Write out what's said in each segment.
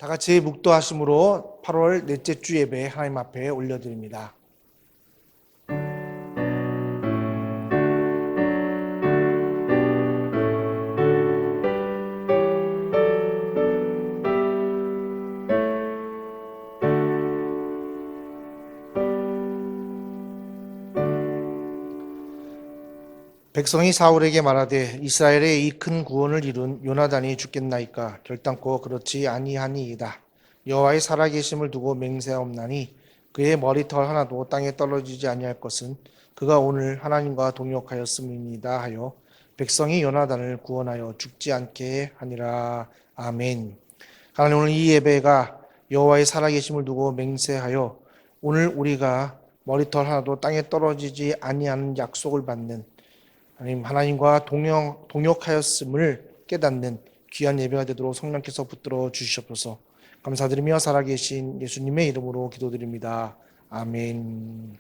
다 같이 묵도하심으로 8월 넷째 주 예배 하나님 앞에 올려드립니다. 백성이 사울에게 말하되 이스라엘의 이 큰 구원을 이룬 요나단이 죽겠나이까 결단코 그렇지 아니하니이다. 여호와의 살아계심을 두고 맹세하옵나니 그의 머리털 하나도 땅에 떨어지지 아니할 것은 그가 오늘 하나님과 동역하였음이니이다 하여 백성이 요나단을 구원하여 죽지 않게 하니라. 아멘. 하나님, 오늘 이 예배가 여호와의 살아계심을 두고 맹세하여 오늘 우리가 머리털 하나도 땅에 떨어지지 아니하는 약속을 받는 하나님과 동역하였음을 깨닫는 귀한 예배가 되도록 성령께서 붙들어 주시옵소서. 감사드리며 살아계신 예수님의 이름으로 기도드립니다. 아멘.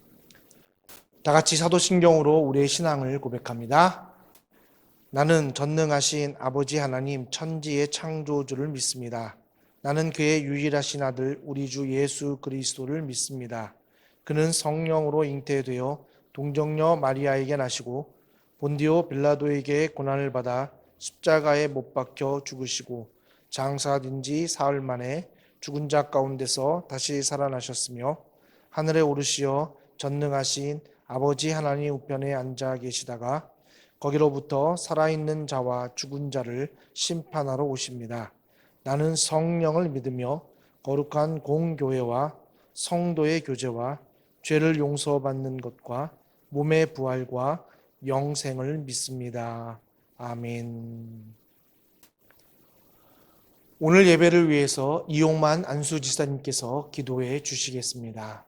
다 같이 사도신경으로 우리의 신앙을 고백합니다. 나는 전능하신 아버지 하나님 천지의 창조주를 믿습니다. 나는 그의 유일하신 아들 우리 주 예수 그리스도를 믿습니다. 그는 성령으로 잉태되어 동정녀 마리아에게 나시고 본디오 빌라도에게 고난을 받아 십자가에 못 박혀 죽으시고 장사된 지 사흘 만에 죽은 자 가운데서 다시 살아나셨으며 하늘에 오르시어 전능하신 아버지 하나님 우편에 앉아 계시다가 거기로부터 살아있는 자와 죽은 자를 심판하러 오십니다. 나는 성령을 믿으며 거룩한 공교회와 성도의 교제와 죄를 용서받는 것과 몸의 부활과 영생을 믿습니다. 아멘. 오늘 예배를 위해서 이용만 안수지사님께서 기도해 주시겠습니다.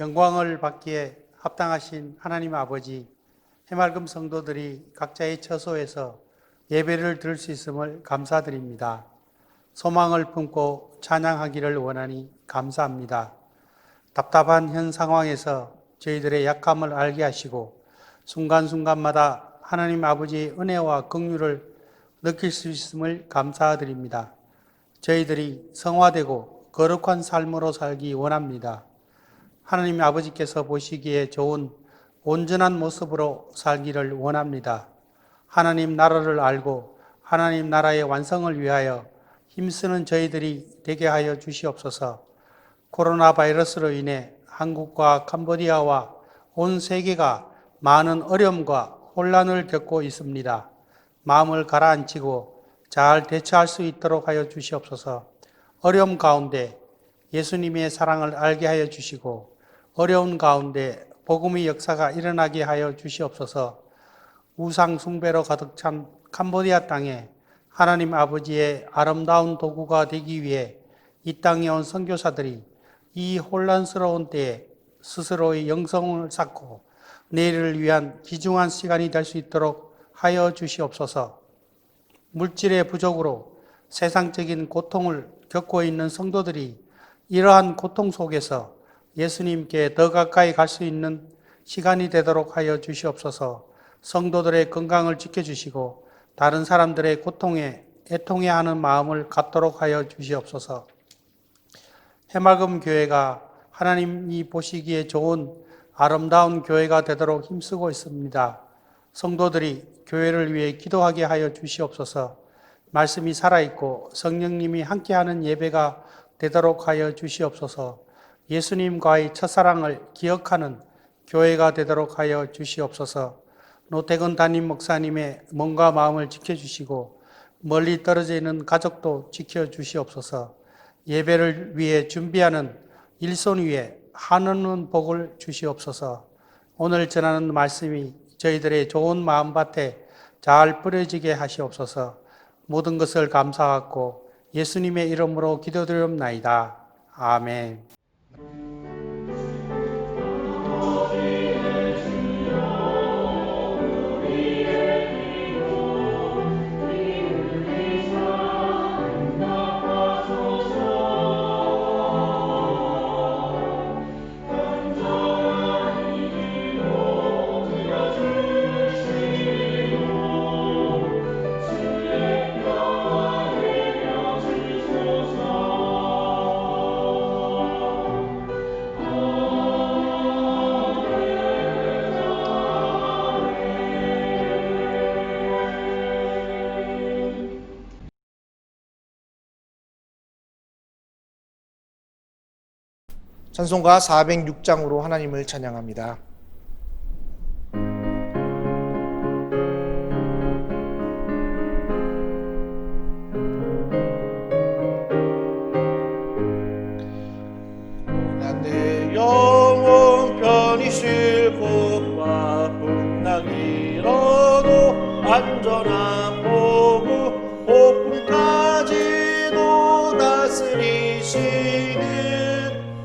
영광을 받기에 합당하신 하나님 아버지, 해맑음 성도들이 각자의 처소에서 예배를 드릴 수 있음을 감사드립니다. 소망을 품고 찬양하기를 원하니 감사합니다. 답답한 현 상황에서 저희들의 약함을 알게 하시고 순간순간마다 하나님 아버지의 은혜와 긍휼을 느낄 수 있음을 감사드립니다. 저희들이 성화되고 거룩한 삶으로 살기 원합니다. 하나님 아버지께서 보시기에 좋은 온전한 모습으로 살기를 원합니다. 하나님 나라를 알고 하나님 나라의 완성을 위하여 힘쓰는 저희들이 되게 하여 주시옵소서. 코로나 바이러스로 인해 한국과 캄보디아와 온 세계가 많은 어려움과 혼란을 겪고 있습니다. 마음을 가라앉히고 잘 대처할 수 있도록 하여 주시옵소서. 어려움 가운데 예수님의 사랑을 알게 하여 주시고 어려운 가운데 복음의 역사가 일어나게 하여 주시옵소서. 우상 숭배로 가득 찬 캄보디아 땅에 하나님 아버지의 아름다운 도구가 되기 위해 이 땅에 온 선교사들이 이 혼란스러운 때에 스스로의 영성을 쌓고 내일을 위한 귀중한 시간이 될 수 있도록 하여 주시옵소서. 물질의 부족으로 세상적인 고통을 겪고 있는 성도들이 이러한 고통 속에서 예수님께 더 가까이 갈 수 있는 시간이 되도록 하여 주시옵소서. 성도들의 건강을 지켜주시고 다른 사람들의 고통에 애통해하는 마음을 갖도록 하여 주시옵소서. 해맑음 교회가 하나님이 보시기에 좋은 아름다운 교회가 되도록 힘쓰고 있습니다. 성도들이 교회를 위해 기도하게 하여 주시옵소서. 말씀이 살아있고 성령님이 함께하는 예배가 되도록 하여 주시옵소서. 예수님과의 첫사랑을 기억하는 교회가 되도록 하여 주시옵소서. 노태근 담임 목사님의 몸과 마음을 지켜주시고 멀리 떨어져 있는 가족도 지켜주시옵소서. 예배를 위해 준비하는 일손 위에 한없는 복을 주시옵소서. 오늘 전하는 말씀이 저희들의 좋은 마음밭에 잘 뿌려지게 하시옵소서. 모든 것을 감사하고 예수님의 이름으로 기도드리옵나이다. 아멘. 찬송가 406장으로 하나님을 찬양합니다. 내 영혼 편히 쉴 곳과 풍랑이 일어도 안전한 보고 폭풍까지도 다스리시는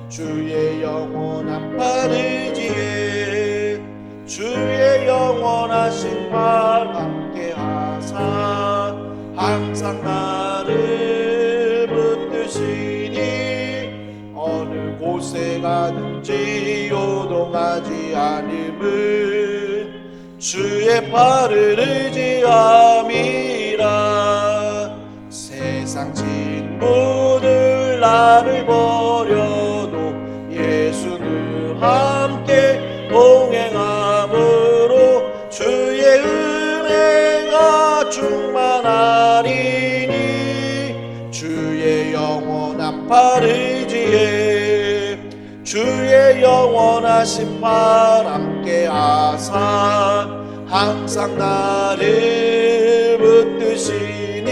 주의 영원한 팔 의지에 주의 영원하신 팔 함께하사 항상 나를 붙드시니 어느 곳에 가든지 요동하지 않음은 주의 팔을 의지함이라. 세상 친구들 나를 버려도 예수는 함께 동행함으로 주의 은혜가 충만하리니 주의 영원한 팔 의지에 주의 영원하신 팔 함께하사 항상 나를 붙드시니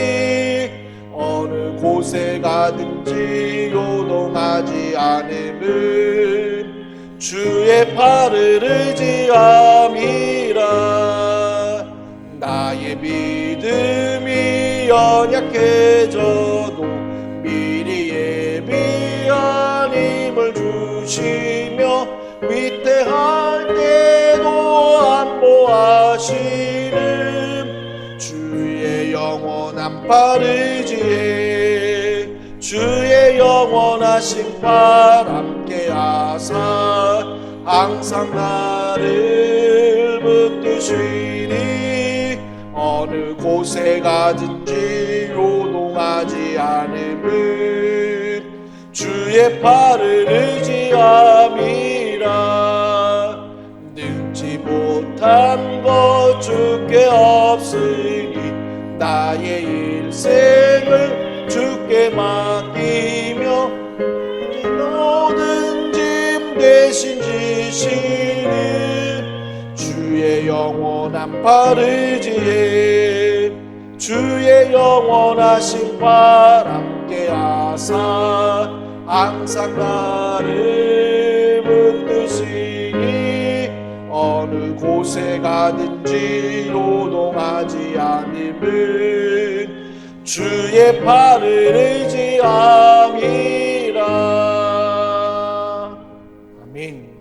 어느 곳에 가든지 요동하지 않음은 주의 팔을 의지함이라. 나의 믿음이 연약해져도 미리 예비한 힘을 주시며 위태할 때도 안보하시는 주의 영원한 팔 의지에 주의 영원하신 팔 함께하사 항상 나를 붙드시니 어느 곳에 가든지 요동하지 않음은 주의 팔을 의지함이라. 능지 못한 것 주께 없으니 나의 일생을 주께 맡기며 모든 짐 대신 지시는 주의 영원한 팔 의지에 주의 영원하신 팔 함께하사 항상 나를 붙드시니 어느 곳에 가든지 요동하지 않음은 주의 팔을 의지함이라. 아멘.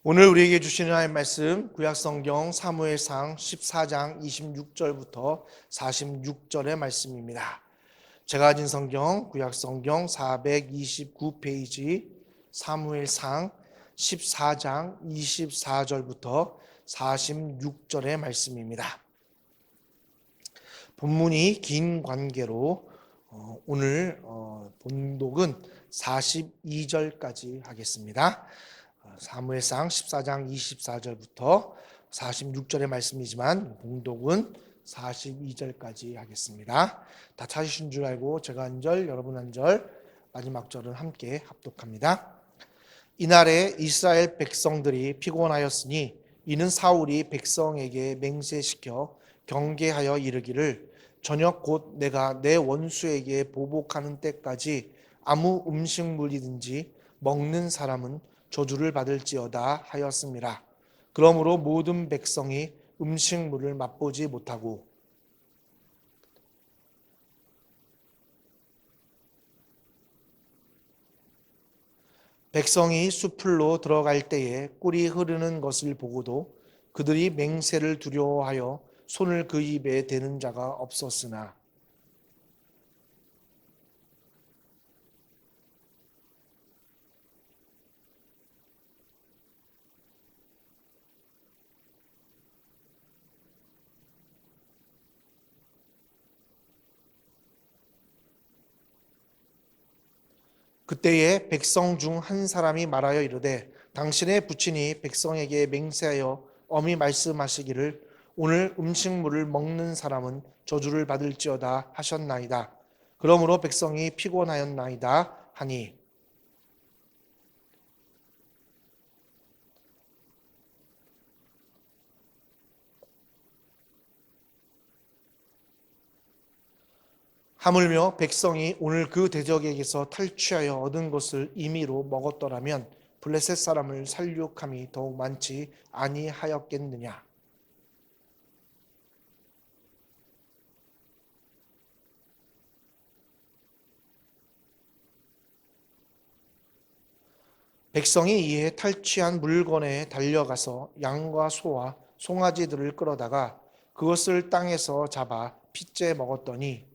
오늘 우리에게 주시는 하나님의 말씀 구약성경 사무엘상 14장 26절부터 46절의 말씀입니다. 제가 가진 성경 구약성경 429페이지 사무엘상 14장 24절부터 46절의 말씀입니다. 본문이 긴 관계로 오늘 본독은 42절까지 하겠습니다. 사무엘상 14장 24절부터 46절의 말씀이지만 봉독은 42절까지 하겠습니다. 다 찾으신 줄 알고 제가 한 절, 여러분 한 절, 마지막 절은 함께 합독합니다. 이날에 이스라엘 백성들이 피곤하였으니 이는 사울이 백성에게 맹세시켜 경계하여 이르기를 저녁 곧 내가 내 원수에게 보복하는 때까지 아무 음식물이든지 먹는 사람은 저주를 받을지어다 하였습니다. 그러므로 모든 백성이 음식물을 맛보지 못하고 백성이 숲으로 들어갈 때에 꿀이 흐르는 것을 보고도 그들이 맹세를 두려워하여 손을 그 입에 대는 자가 없었으나 그때에 백성 중 한 사람이 말하여 이르되 당신의 부친이 백성에게 맹세하여 엄히 말씀하시기를 오늘 음식물을 먹는 사람은 저주를 받을지어다 하셨나이다. 그러므로 백성이 피곤하였나이다 하니 하물며 백성이 오늘 그 대적에게서 탈취하여 얻은 것을 임의로 먹었더라면 블레셋 사람을 살육함이 더욱 많지 아니하였겠느냐. 백성이 이에 탈취한 물건에 달려가서 양과 소와 송아지들을 끌어다가 그것을 땅에서 잡아 핏째 먹었더니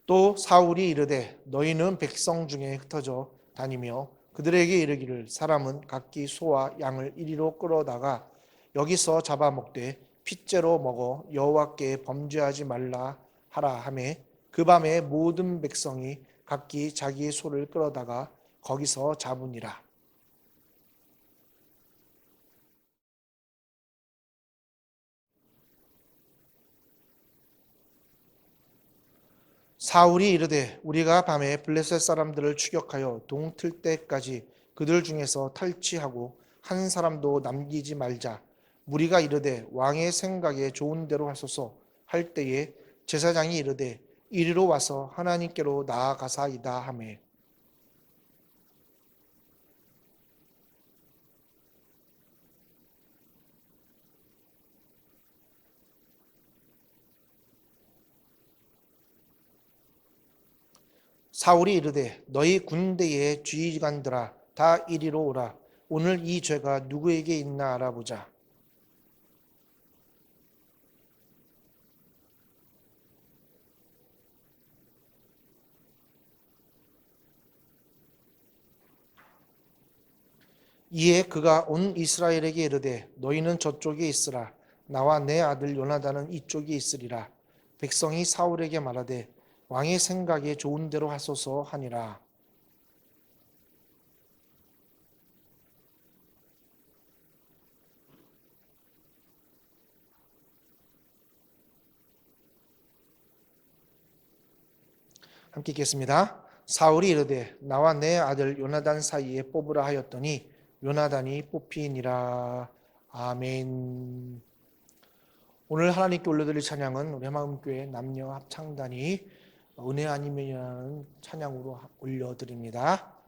또 사울이 이르되 너희는 백성 중에 흩어져 다니며 그들에게 이르기를 사람은 각기 소와 양을 이리로 끌어다가 여기서 잡아먹되 핏째로 먹어 여호와께 범죄하지 말라 하라 하매 그 밤에 모든 백성이 각기 자기의 소를 끌어다가 거기서 잡으니라. 사울이 이르되 우리가 밤에 블레셋 사람들을 추격하여 동틀 때까지 그들 중에서 탈취하고 한 사람도 남기지 말자. 무리가 이르되 왕의 생각에 좋은 대로 하소서 할 때에 제사장이 이르되 이리로 와서 하나님께로 나아가사이다 하매 사울이 이르되 너희 군대의 지휘관들아 다 이리로 오라. 오늘 이 죄가 누구에게 있나 알아보자. 이에 그가 온 이스라엘에게 이르되 너희는 저쪽에 있으라. 나와 내 아들 요나단은 이쪽에 있으리라. 백성이 사울에게 말하되 왕의 생각에 좋은 대로 하소서 하니라. 함께 읽겠습니다. 사울이 이르되 나와 내 아들 요나단 사이에 뽑으라 하였더니 요나단이 뽑히니라. 아멘. 오늘 하나님께 올려드릴 찬양은 우리 해마음교회 남녀 합창단이 은혜 아니면이라는 찬양으로 올려드립니다.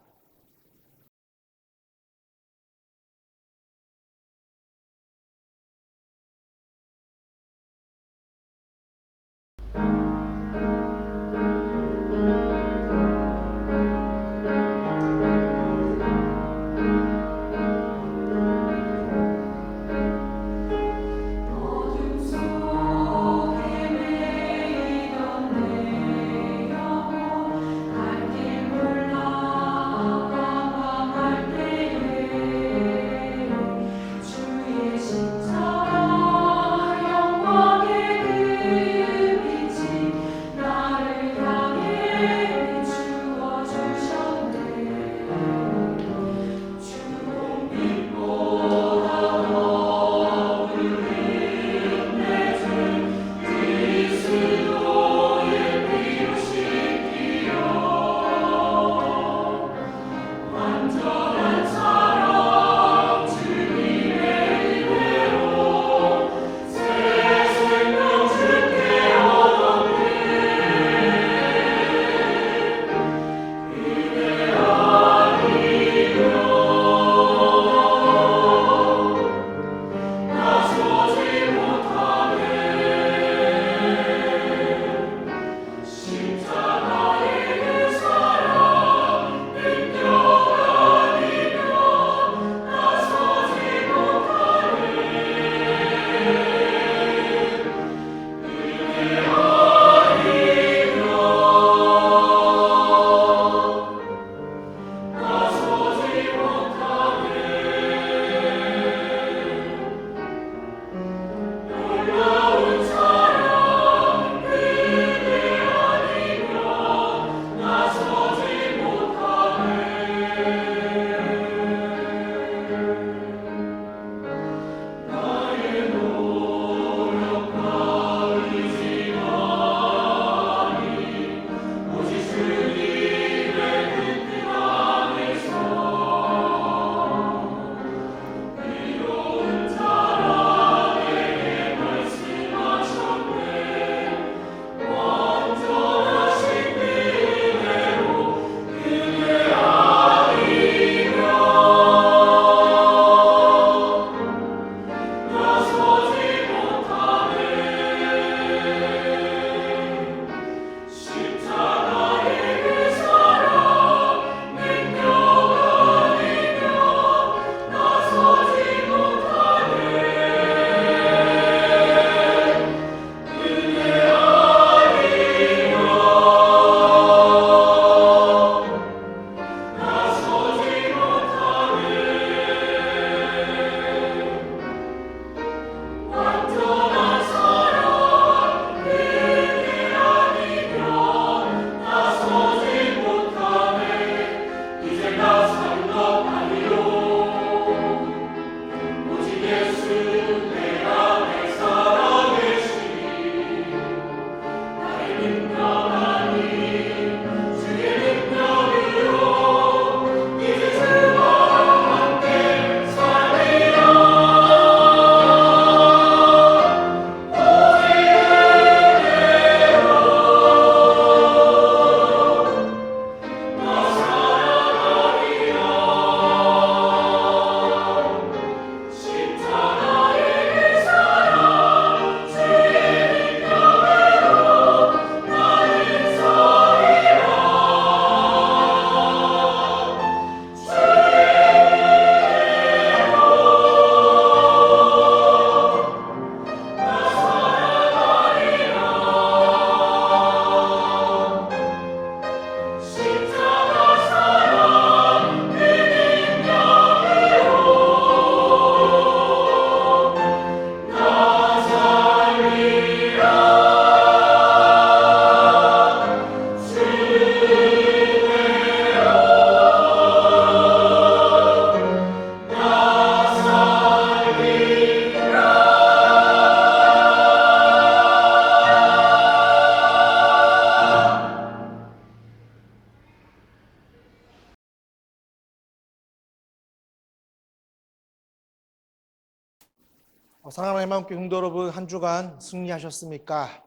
사랑하는 희망교회 성도 여러분, 한 주간 승리하셨습니까?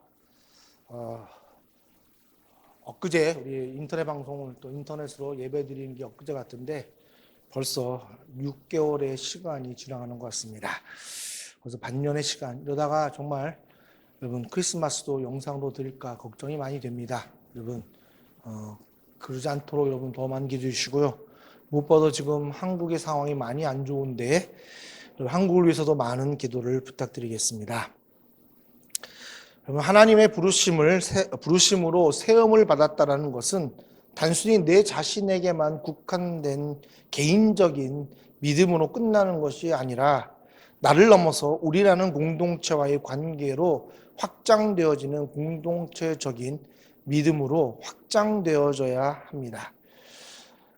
엊그제 우리 인터넷 방송을 또 인터넷으로 예배 드리는 게 엊그제 같은데 벌써 6개월의 시간이 지나가는 것 같습니다. 그래서 반년의 시간, 이러다가 정말 여러분 크리스마스도 영상으로 드릴까 걱정이 많이 됩니다. 여러분 그러지 않도록 여러분 더 많이 기도해 주시고요. 무엇보다 지금 한국의 상황이 많이 안 좋은데 한국을 위해서도 많은 기도를 부탁드리겠습니다. 여러분, 하나님의 부르심으로 세움을 받았다라는 것은 단순히 내 자신에게만 국한된 개인적인 믿음으로 끝나는 것이 아니라 나를 넘어서 우리라는 공동체와의 관계로 확장되어지는 공동체적인 믿음으로 확장되어져야 합니다.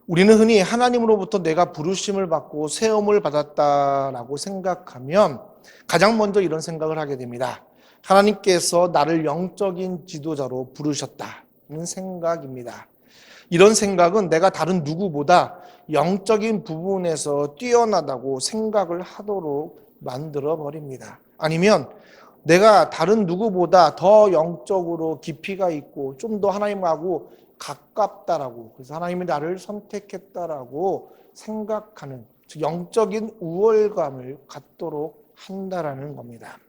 우리는 흔히 하나님으로부터 내가 부르심을 받고 세움을 받았다라고 생각하면 가장 먼저 이런 생각을 하게 됩니다. 하나님께서 나를 영적인 지도자로 부르셨다는 생각입니다. 이런 생각은 내가 다른 누구보다 영적인 부분에서 뛰어나다고 생각을 하도록 만들어 버립니다. 아니면 내가 다른 누구보다 더 영적으로 깊이가 있고 좀 더 하나님하고 가깝다라고, 그래서 하나님이 나를 선택했다라고 생각하는, 즉 영적인 우월감을 갖도록 한다라는 겁니다.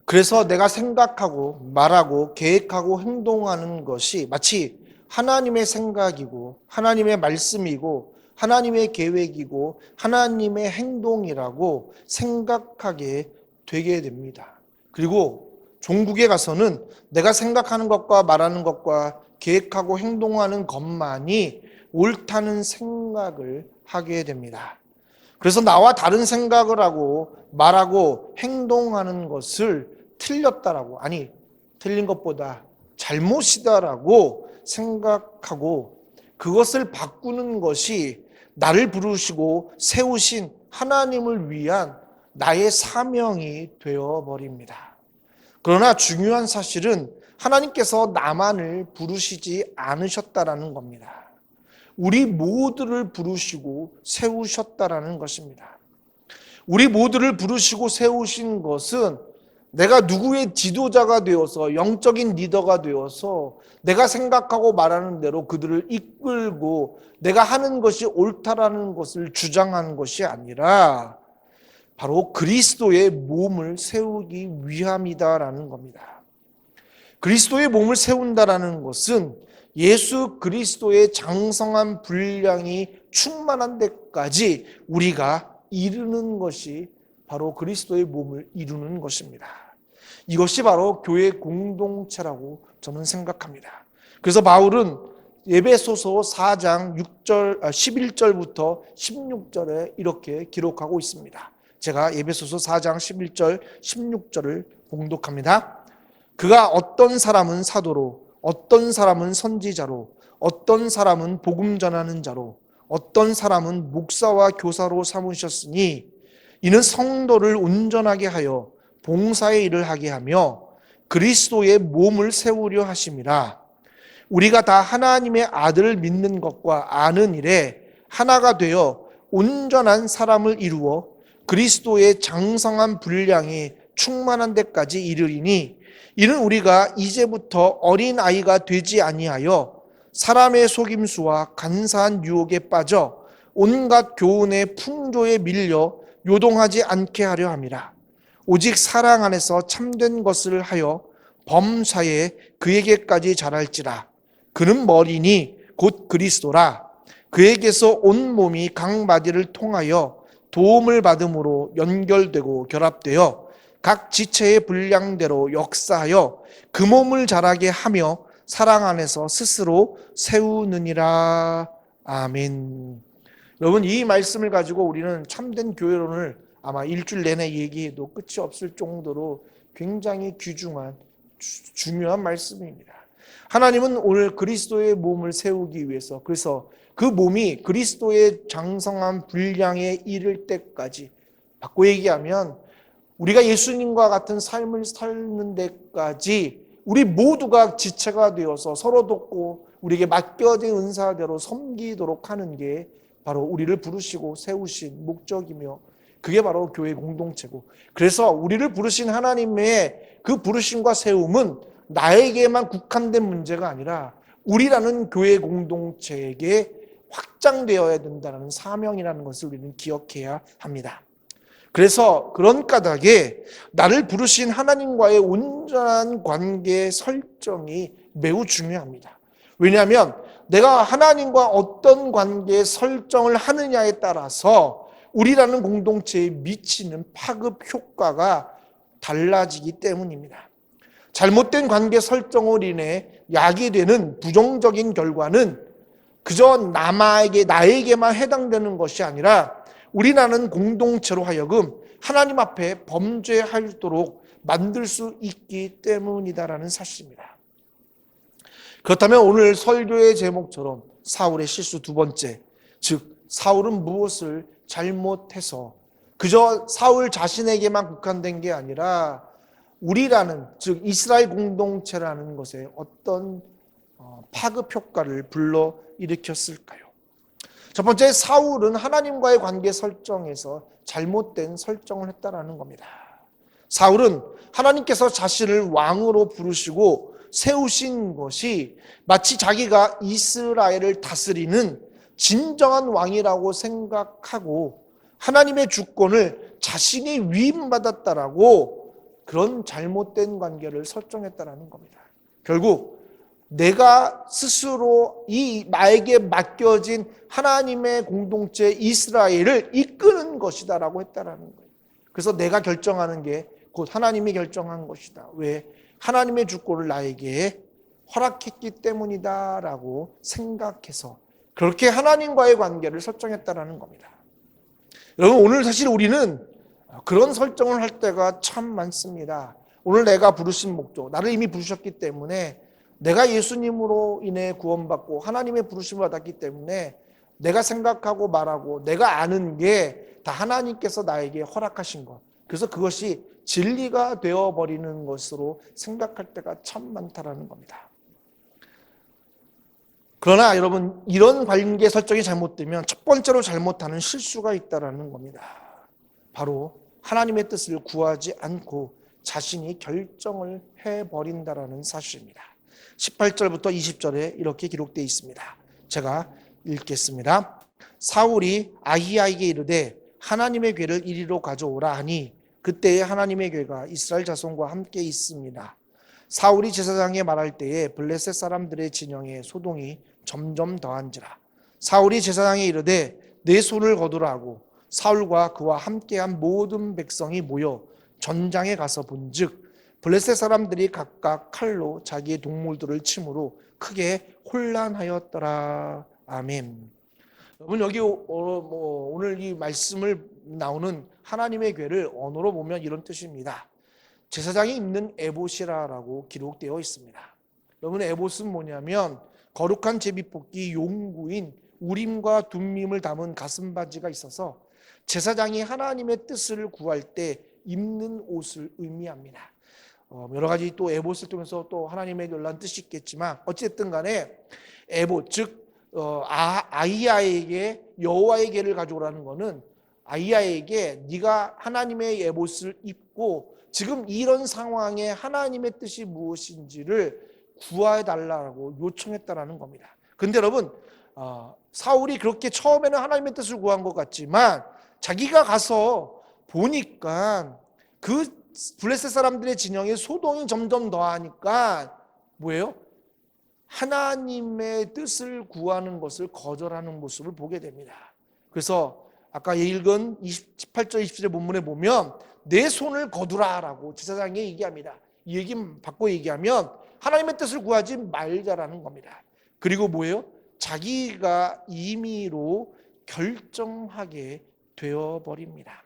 그래서 내가 생각하고 말하고 계획하고 행동하는 것이 마치 하나님의 생각이고 하나님의 말씀이고 하나님의 계획이고 하나님의 행동이라고 생각하게 되게 됩니다. 그리고 종국에 가서는 내가 생각하는 것과 말하는 것과 계획하고 행동하는 것만이 옳다는 생각을 하게 됩니다. 그래서 나와 다른 생각을 하고 말하고 행동하는 것을 틀렸다라고, 아니 틀린 것보다 잘못이다라고 생각하고 그것을 바꾸는 것이 나를 부르시고 세우신 하나님을 위한 나의 사명이 되어버립니다. 그러나 중요한 사실은 하나님께서 나만을 부르시지 않으셨다라는 겁니다. 우리 모두를 부르시고 세우셨다라는 것입니다. 우리 모두를 부르시고 세우신 것은 내가 누구의 지도자가 되어서 영적인 리더가 되어서 내가 생각하고 말하는 대로 그들을 이끌고 내가 하는 것이 옳다라는 것을 주장하는 것이 아니라 바로 그리스도의 몸을 세우기 위함이다라는 겁니다. 그리스도의 몸을 세운다라는 것은 예수 그리스도의 장성한 분량이 충만한 데까지 우리가 이루는 것이 바로 그리스도의 몸을 이루는 것입니다. 이것이 바로 교회 공동체라고 저는 생각합니다. 그래서 바울은 에베소서 4장 11절부터 16절에 이렇게 기록하고 있습니다. 제가 에베소서 4장 11절 16절을 봉독합니다. 그가 어떤 사람은 사도로, 어떤 사람은 선지자로, 어떤 사람은 복음 전하는 자로, 어떤 사람은 목사와 교사로 삼으셨으니 이는 성도를 온전하게 하여 봉사의 일을 하게 하며 그리스도의 몸을 세우려 하심이라. 우리가 다 하나님의 아들을 믿는 것과 아는 일에 하나가 되어 온전한 사람을 이루어 그리스도의 장성한 분량이 충만한 데까지 이르리니 이는 우리가 이제부터 어린아이가 되지 아니하여 사람의 속임수와 간사한 유혹에 빠져 온갖 교훈의 풍조에 밀려 요동하지 않게 하려 함이라. 오직 사랑 안에서 참된 것을 하여 범사에 그에게까지 자랄지라. 그는 머리니 곧 그리스도라. 그에게서 온 몸이 각 마디를 통하여 도움을 받음으로 연결되고 결합되어 각 지체의 분량대로 역사하여 그 몸을 자라게 하며 사랑 안에서 스스로 세우느니라. 아멘. 여러분, 이 말씀을 가지고 우리는 참된 교회론을 아마 일주일 내내 얘기해도 끝이 없을 정도로 굉장히 귀중한 중요한 말씀입니다. 하나님은 오늘 그리스도의 몸을 세우기 위해서, 그래서 그 몸이 그리스도의 장성한 분량에 이를 때까지, 바꿔 얘기하면 우리가 예수님과 같은 삶을 사는 데까지 우리 모두가 지체가 되어서 서로 돕고 우리에게 맡겨진 은사대로 섬기도록 하는 게 바로 우리를 부르시고 세우신 목적이며, 그게 바로 교회 공동체고, 그래서 우리를 부르신 하나님의 그 부르심과 세움은 나에게만 국한된 문제가 아니라 우리라는 교회 공동체에게 확장되어야 된다는 사명이라는 것을 우리는 기억해야 합니다. 그래서 그런 까닭에 나를 부르신 하나님과의 온전한 관계 설정이 매우 중요합니다. 왜냐하면 내가 하나님과 어떤 관계 설정을 하느냐에 따라서 우리라는 공동체에 미치는 파급 효과가 달라지기 때문입니다. 잘못된 관계 설정으로 인해 야기되는 부정적인 결과는 그저 나에게만 해당되는 것이 아니라 우리라는 공동체로 하여금 하나님 앞에 범죄하도록 만들 수 있기 때문이다라는 사실입니다. 그렇다면 오늘 설교의 제목처럼 사울의 실수 두 번째, 즉 사울은 무엇을 잘못해서 그저 사울 자신에게만 국한된 게 아니라 우리라는, 즉 이스라엘 공동체라는 것에 어떤 파급 효과를 불러일으켰을까요? 첫 번째, 사울은 하나님과의 관계 설정에서 잘못된 설정을 했다라는 겁니다. 사울은 하나님께서 자신을 왕으로 부르시고 세우신 것이 마치 자기가 이스라엘을 다스리는 진정한 왕이라고 생각하고 하나님의 주권을 자신이 위임받았다라고 그런 잘못된 관계를 설정했다라는 겁니다. 결국 내가 스스로 나에게 맡겨진 하나님의 공동체 이스라엘을 이끄는 것이다라고 했다라는 거예요. 그래서 내가 결정하는 게 곧 하나님이 결정한 것이다. 왜? 하나님의 주권을 나에게 허락했기 때문이다라고 생각해서 그렇게 하나님과의 관계를 설정했다라는 겁니다. 여러분, 오늘 사실 우리는 그런 설정을 할 때가 참 많습니다. 오늘 내가 부르신 목적, 나를 이미 부르셨기 때문에 내가 예수님으로 인해 구원받고 하나님의 부르심을 받았기 때문에 내가 생각하고 말하고 내가 아는 게 다 하나님께서 나에게 허락하신 것, 그래서 그것이 진리가 되어버리는 것으로 생각할 때가 참 많다라는 겁니다. 그러나 여러분, 이런 관계 설정이 잘못되면 첫 번째로 잘못하는 실수가 있다라는 겁니다. 바로 하나님의 뜻을 구하지 않고 자신이 결정을 해버린다라는 사실입니다. 18절부터 20절에 이렇게 기록되어 있습니다. 제가 읽겠습니다. 사울이 아히야에게 이르되 하나님의 궤를 이리로 가져오라 하니 그때에 하나님의 궤가 이스라엘 자손과 함께 있습니다. 사울이 제사장에 말할 때에 블레셋 사람들의 진영에 소동이 점점 더한지라. 사울이 제사장에 이르되 내 손을 거두라 하고 사울과 그와 함께한 모든 백성이 모여 전장에 가서 본즉 블레셋 사람들이 각각 칼로 자기의 동물들을 치므로 크게 혼란하였더라. 아멘. 여러분, 여기 오늘 이 말씀을 나오는 하나님의 궤를 언어로 보면 이런 뜻입니다. 제사장이 입는 에봇이라고 기록되어 있습니다. 여러분, 에봇은 뭐냐면 거룩한 제비뽑기 용구인 우림과 둠밈을 담은 가슴바지가 있어서 제사장이 하나님의 뜻을 구할 때 입는 옷을 의미합니다. 여러 가지 또 에봇을 통해서 또 하나님의 놀라운 뜻이 있겠지만 어쨌든 간에 에봇, 즉 아히야에게 여호와의 궤를 가져오라는 것은 아히야에게 네가 하나님의 에봇을 입고 지금 이런 상황에 하나님의 뜻이 무엇인지를 구해달라고 요청했다라는 겁니다. 근데 여러분, 사울이 그렇게 처음에는 하나님의 뜻을 구한 것 같지만 자기가 가서 보니까 그 블레셋 사람들의 진영에 소동이 점점 더하니까 뭐예요? 하나님의 뜻을 구하는 것을 거절하는 모습을 보게 됩니다. 그래서 아까 읽은 18절 20절 본문에 보면 내 손을 거두라라고 제사장이 얘기합니다. 이 얘기 바꿔 얘기하면 하나님의 뜻을 구하지 말자라는 겁니다. 그리고 뭐예요? 자기가 임의로 결정하게 되어버립니다.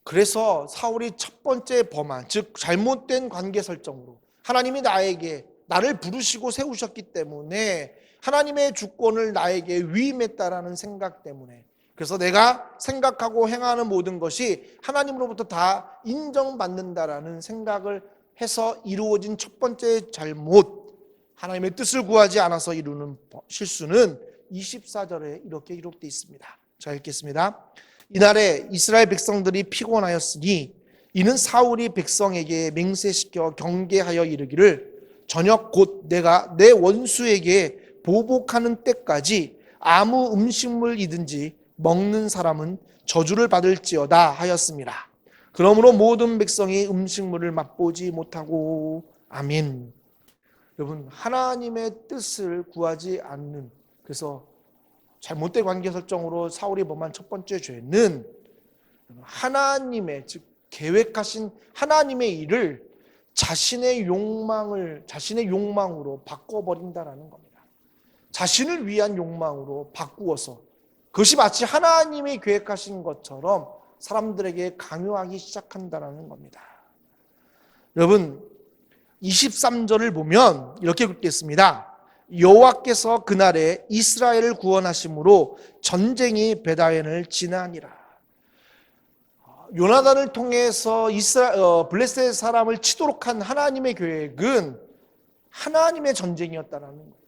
그래서 사울이 첫 번째 범한, 즉 잘못된 관계 설정으로 하나님이 나를 부르시고 세우셨기 때문에 하나님의 주권을 나에게 위임했다라는 생각 때문에, 그래서 내가 생각하고 행하는 모든 것이 하나님으로부터 다 인정받는다라는 생각을 해서 이루어진 첫 번째 잘못, 하나님의 뜻을 구하지 않아서 이루는 실수는 24절에 이렇게 기록되어 있습니다. 자, 읽겠습니다. 이날에 이스라엘 백성들이 피곤하였으니 이는 사울이 백성에게 맹세시켜 경계하여 이르기를 저녁 곧 내가 내 원수에게 보복하는 때까지 아무 음식물이든지 먹는 사람은 저주를 받을지어다 하였습니다. 그러므로 모든 백성이 음식물을 맛보지 못하고 아멘. 여러분, 하나님의 뜻을 구하지 않는, 그래서 잘못된 관계 설정으로 사울이 범한 첫 번째 죄는 하나님의, 즉 계획하신 하나님의 일을 자신의 욕망으로 바꿔버린다라는 겁니다. 자신을 위한 욕망으로 바꾸어서 그것이 마치 하나님이 계획하신 것처럼 사람들에게 강요하기 시작한다라는 겁니다. 여러분, 23절을 보면 이렇게 읽겠습니다. 여호와께서 그날에 이스라엘을 구원하심으로 전쟁이 베다웬을 지나니라. 요나단을 통해서 블레셋 사람을 치도록 한 하나님의 계획은 하나님의 전쟁이었다는 거예요.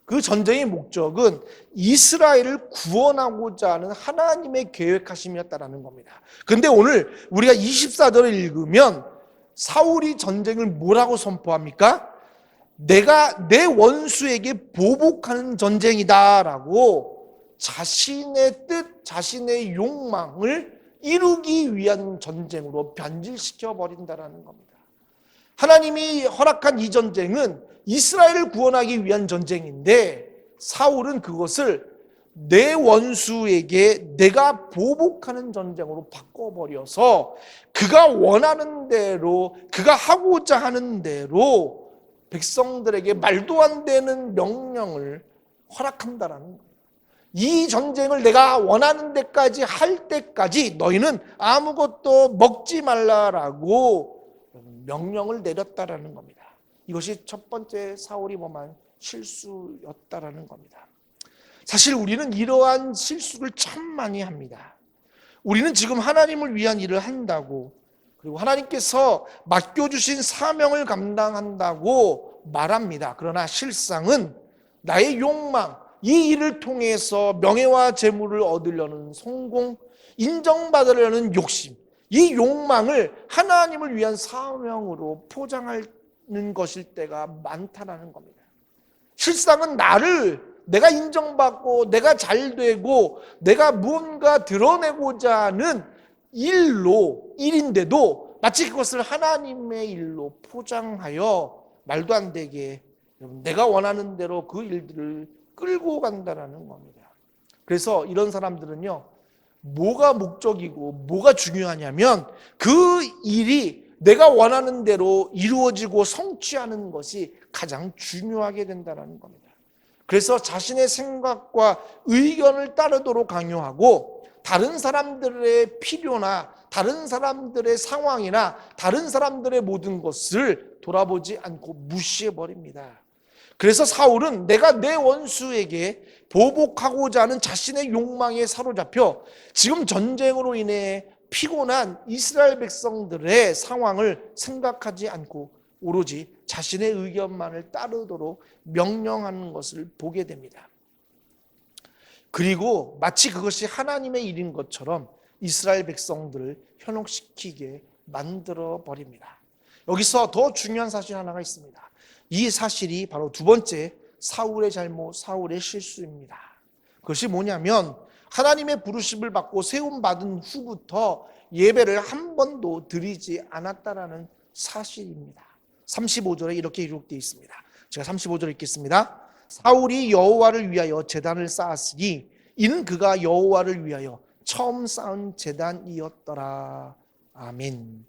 그 전쟁의 목적은 이스라엘을 구원하고자 하는 하나님의 계획하심이었다는 겁니다. 그런데 오늘 우리가 24절을 읽으면 사울이 전쟁을 뭐라고 선포합니까? 내가 내 원수에게 보복하는 전쟁이다라고 자신의 뜻, 자신의 욕망을 이루기 위한 전쟁으로 변질시켜 버린다라는 겁니다. 하나님이 허락한 이 전쟁은 이스라엘을 구원하기 위한 전쟁인데 사울은 그것을 내 원수에게 내가 보복하는 전쟁으로 바꿔버려서 그가 원하는 대로, 그가 하고자 하는 대로 백성들에게 말도 안 되는 명령을 허락한다라는 거예요. 이 전쟁을 내가 원하는 데까지 할 때까지 너희는 아무것도 먹지 말라라고 명령을 내렸다라는 겁니다. 이것이 첫 번째 사울이 범한 실수였다라는 겁니다. 사실 우리는 이러한 실수를 참 많이 합니다. 우리는 지금 하나님을 위한 일을 한다고, 그리고 하나님께서 맡겨주신 사명을 감당한다고 말합니다. 그러나 실상은 나의 욕망, 이 일을 통해서 명예와 재물을 얻으려는 성공, 인정받으려는 욕심, 이 욕망을 하나님을 위한 사명으로 포장하는 것일 때가 많다는 겁니다. 실상은 내가 인정받고 내가 잘되고 내가 무언가 드러내고자 하는 일인데도 마치 그것을 하나님의 일로 포장하여 말도 안 되게 내가 원하는 대로 그 일들을 끌고 간다는 겁니다. 그래서 이런 사람들은요, 뭐가 목적이고 뭐가 중요하냐면 그 일이 내가 원하는 대로 이루어지고 성취하는 것이 가장 중요하게 된다는 겁니다. 그래서 자신의 생각과 의견을 따르도록 강요하고 다른 사람들의 필요나 다른 사람들의 상황이나 다른 사람들의 모든 것을 돌아보지 않고 무시해버립니다. 그래서 사울은 내가 내 원수에게 보복하고자 하는 자신의 욕망에 사로잡혀 지금 전쟁으로 인해 피곤한 이스라엘 백성들의 상황을 생각하지 않고 오로지 자신의 의견만을 따르도록 명령하는 것을 보게 됩니다. 그리고 마치 그것이 하나님의 일인 것처럼 이스라엘 백성들을 현혹시키게 만들어 버립니다. 여기서 더 중요한 사실 하나가 있습니다. 이 사실이 바로 두 번째 사울의 잘못, 사울의 실수입니다. 그것이 뭐냐면 하나님의 부르심을 받고 세움받은 후부터 예배를 한 번도 드리지 않았다라는 사실입니다. 35절에 이렇게 기록되어 있습니다. 제가 35절 읽겠습니다. 사울이 여호와를 위하여 제단을 쌓았으니 이는 그가 여호와를 위하여 처음 쌓은 제단이었더라. 아멘.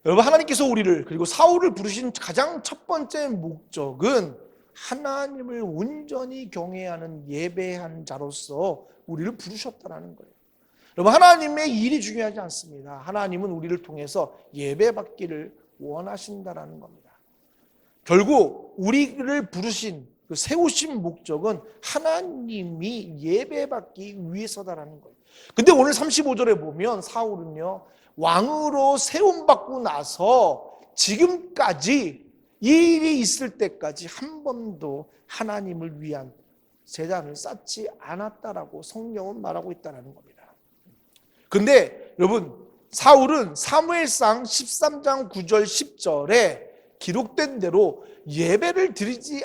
여러분, 하나님께서 우리를, 그리고 사울을 부르신 가장 첫 번째 목적은 하나님을 온전히 경외하는 예배한 자로서 우리를 부르셨다는 거예요. 여러분, 하나님의 일이 중요하지 않습니다. 하나님은 우리를 통해서 예배받기를 원하신다는 겁니다. 결국 우리를 부르신, 세우신 목적은 하나님이 예배받기 위해서다라는 거예요. 근데 오늘 35절에 보면 사울은요, 왕으로 세움받고 나서 지금까지 이 일이 있을 때까지 한 번도 하나님을 위한 제단을 쌓지 않았다라고 성경은 말하고 있다는 겁니다. 근데 여러분, 사울은 사무엘상 13장 9절 10절에 기록된 대로 예배를 드리지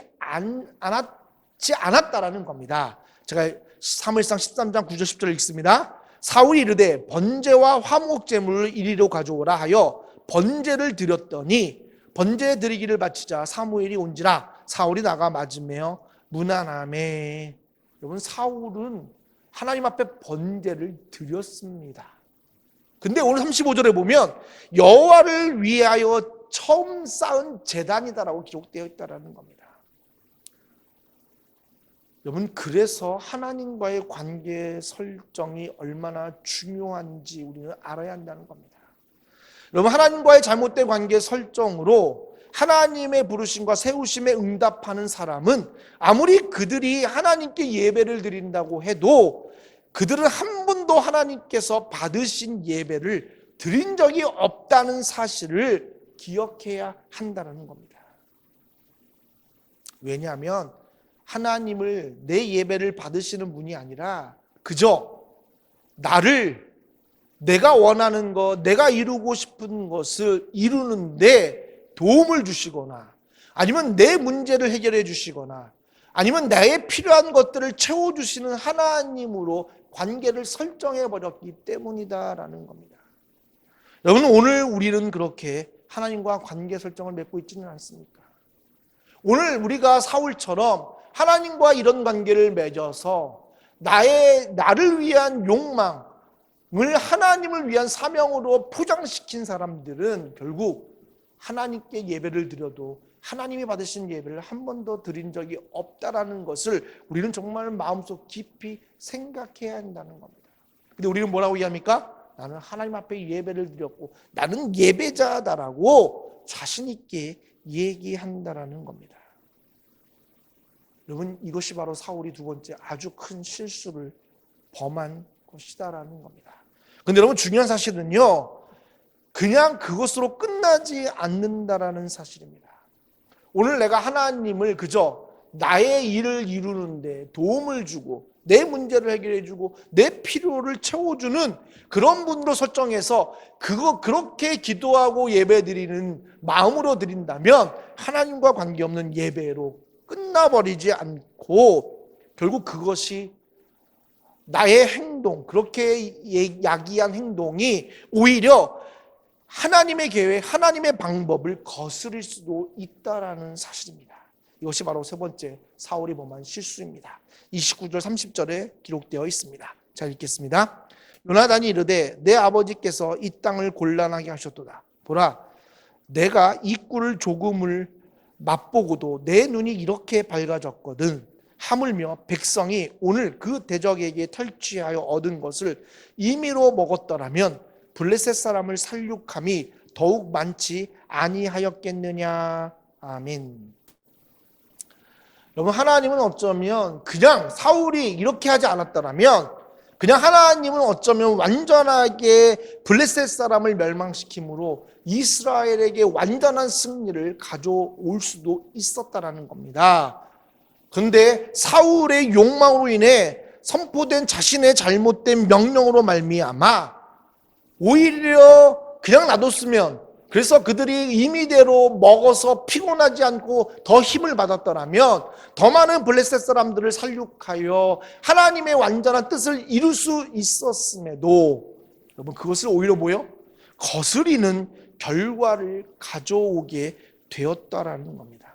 않았다라는 겁니다. 제가 사무엘상 13장 9절 10절을 읽습니다. 사울이 이르되 번제와 화목 제물을 이리로 가져오라 하여 번제를 드렸더니 번제 드리기를 바치자 사무엘이 온지라 사울이 나가 맞으며 무난하매. 여러분, 사울은 하나님 앞에 번제를 드렸습니다. 근데 오늘 35절에 보면 여호와를 위하여 처음 쌓은 제단이다라고 기록되어 있다는 겁니다. 여러분, 그래서 하나님과의 관계 설정이 얼마나 중요한지 우리는 알아야 한다는 겁니다. 여러분, 하나님과의 잘못된 관계 설정으로 하나님의 부르심과 세우심에 응답하는 사람은 아무리 그들이 하나님께 예배를 드린다고 해도 그들은 한 번도 하나님께서 받으신 예배를 드린 적이 없다는 사실을 기억해야 한다는 겁니다. 왜냐하면 하나님을, 내 예배를 받으시는 분이 아니라 그저 나를, 내가 원하는 것, 내가 이루고 싶은 것을 이루는데 도움을 주시거나 아니면 내 문제를 해결해 주시거나 아니면 나의 필요한 것들을 채워주시는 하나님으로 관계를 설정해 버렸기 때문이다라는 겁니다. 여러분, 오늘 우리는 그렇게 하나님과 관계 설정을 맺고 있지는 않습니까? 오늘 우리가 사울처럼 하나님과 이런 관계를 맺어서 나를 위한 욕망을 하나님을 위한 사명으로 포장시킨 사람들은 결국 하나님께 예배를 드려도 하나님이 받으신 예배를 한 번도 드린 적이 없다라는 것을 우리는 정말 마음속 깊이 생각해야 한다는 겁니다. 근데 우리는 뭐라고 얘기합니까? 나는 하나님 앞에 예배를 드렸고 나는 예배자다라고 자신 있게 얘기한다라는 겁니다. 여러분, 이것이 바로 사울이 두 번째 아주 큰 실수를 범한 것이다라는 겁니다. 근데 여러분, 중요한 사실은요, 그냥 그것으로 끝나지 않는다라는 사실입니다. 오늘 내가 하나님을 그저 나의 일을 이루는데 도움을 주고 내 문제를 해결해 주고 내 필요를 채워주는 그런 분으로 설정해서 그렇게 기도하고 예배드리는 마음으로 드린다면 하나님과 관계없는 예배로 끝나버리지 않고 결국 그것이 나의 행동, 그렇게 야기한 행동이 오히려 하나님의 계획, 하나님의 방법을 거스릴 수도 있다라는 사실입니다. 이것이 바로 세 번째 사울이 범한 실수입니다. 29절 30절에 기록되어 있습니다. 자, 읽겠습니다. 요나단이 이르되 내 아버지께서 이 땅을 곤란하게 하셨도다. 보라, 내가 이 꿀을 조금을 맛보고도 내 눈이 이렇게 밝아졌거든. 하물며 백성이 오늘 그 대적에게 탈취하여 얻은 것을 임의로 먹었더라면 블레셋 사람을 살육함이 더욱 많지 아니하였겠느냐. 아멘. 여러분, 하나님은 어쩌면 그냥 사울이 이렇게 하지 않았더라면 그냥 하나님은 어쩌면 완전하게 블레셋 사람을 멸망시킴으로 이스라엘에게 완전한 승리를 가져올 수도 있었다라는 겁니다. 그런데 사울의 욕망으로 인해 선포된 자신의 잘못된 명령으로 말미암아 오히려 그냥 놔뒀으면, 그래서 그들이 임의대로 먹어서 피곤하지 않고 더 힘을 받았더라면 더 많은 블레셋 사람들을 살육하여 하나님의 완전한 뜻을 이룰 수 있었음에도 여러분, 그것을 오히려 거스리는 결과를 가져오게 되었다라는 겁니다.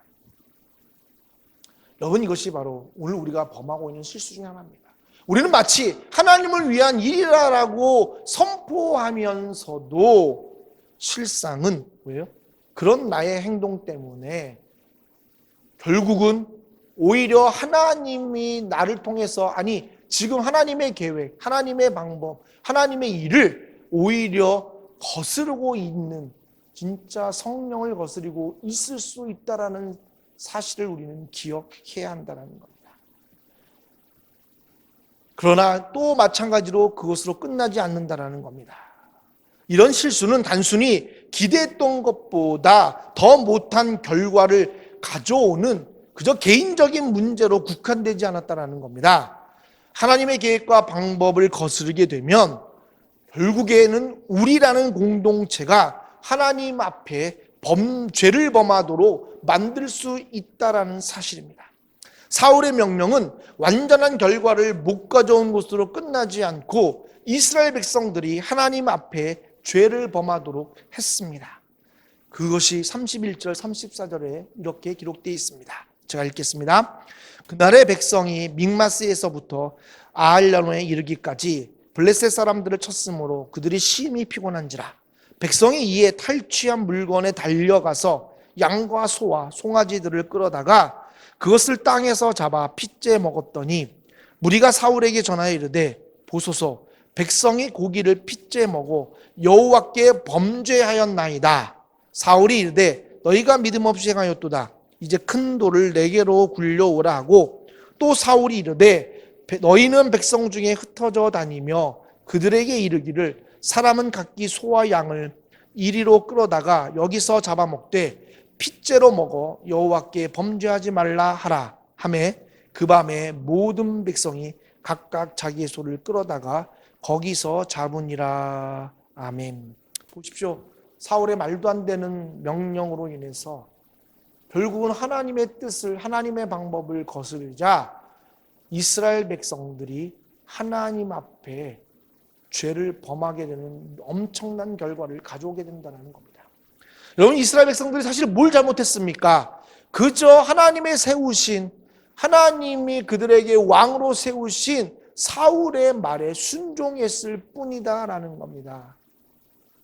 여러분, 이것이 바로 오늘 우리가 범하고 있는 실수 중에 하나입니다. 우리는 마치 하나님을 위한 일이라고 선포하면서도 실상은 그런 나의 행동 때문에 결국은 오히려 하나님이 나를 통해서, 아니 지금 하나님의 계획, 하나님의 방법, 하나님의 일을 오히려 거스르고 있는, 진짜 성령을 거스리고 있을 수 있다라는 사실을 우리는 기억해야 한다는 겁니다. 그러나 또 마찬가지로 그것으로 끝나지 않는다는 겁니다. 이런 실수는 단순히 기대했던 것보다 더 못한 결과를 가져오는 그저 개인적인 문제로 국한되지 않았다는 겁니다. 하나님의 계획과 방법을 거스르게 되면 결국에는 우리라는 공동체가 하나님 앞에 죄를 범하도록 만들 수 있다라는 사실입니다. 사울의 명령은 완전한 결과를 못 가져온 것으로 끝나지 않고 이스라엘 백성들이 하나님 앞에 죄를 범하도록 했습니다. 그것이 31절 34절에 이렇게 기록되어 있습니다. 제가 읽겠습니다. 그날의 백성이 믹마스에서부터 아할라노에 이르기까지 블레셋 사람들을 쳤으므로 그들이 심히 피곤한지라. 백성이 이에 탈취한 물건에 달려가서 양과 소와 송아지들을 끌어다가 그것을 땅에서 잡아 핏째 먹었더니 무리가 사울에게 전하여 이르되 보소서 백성이 고기를 핏째 먹어 여호와께 범죄하였나이다. 사울이 이르되 너희가 믿음 없이 행하였도다. 이제 큰 돌을 내게로 굴려오라 하고 또 사울이 이르되 너희는 백성 중에 흩어져 다니며 그들에게 이르기를 사람은 각기 소와 양을 이리로 끌어다가 여기서 잡아먹되 핏째로 먹어 여호와께 범죄하지 말라 하라 하매 그 밤에 모든 백성이 각각 자기의 소를 끌어다가 거기서 잡으니라. 아멘. 보십시오. 사울의 말도 안 되는 명령으로 인해서 결국은 하나님의 뜻을, 하나님의 방법을 거스르자 이스라엘 백성들이 하나님 앞에 죄를 범하게 되는 엄청난 결과를 가져오게 된다는 겁니다. 여러분, 이스라엘 백성들이 사실 뭘 잘못했습니까? 그저 하나님의 세우신, 하나님이 그들에게 왕으로 세우신 사울의 말에 순종했을 뿐이다라는 겁니다.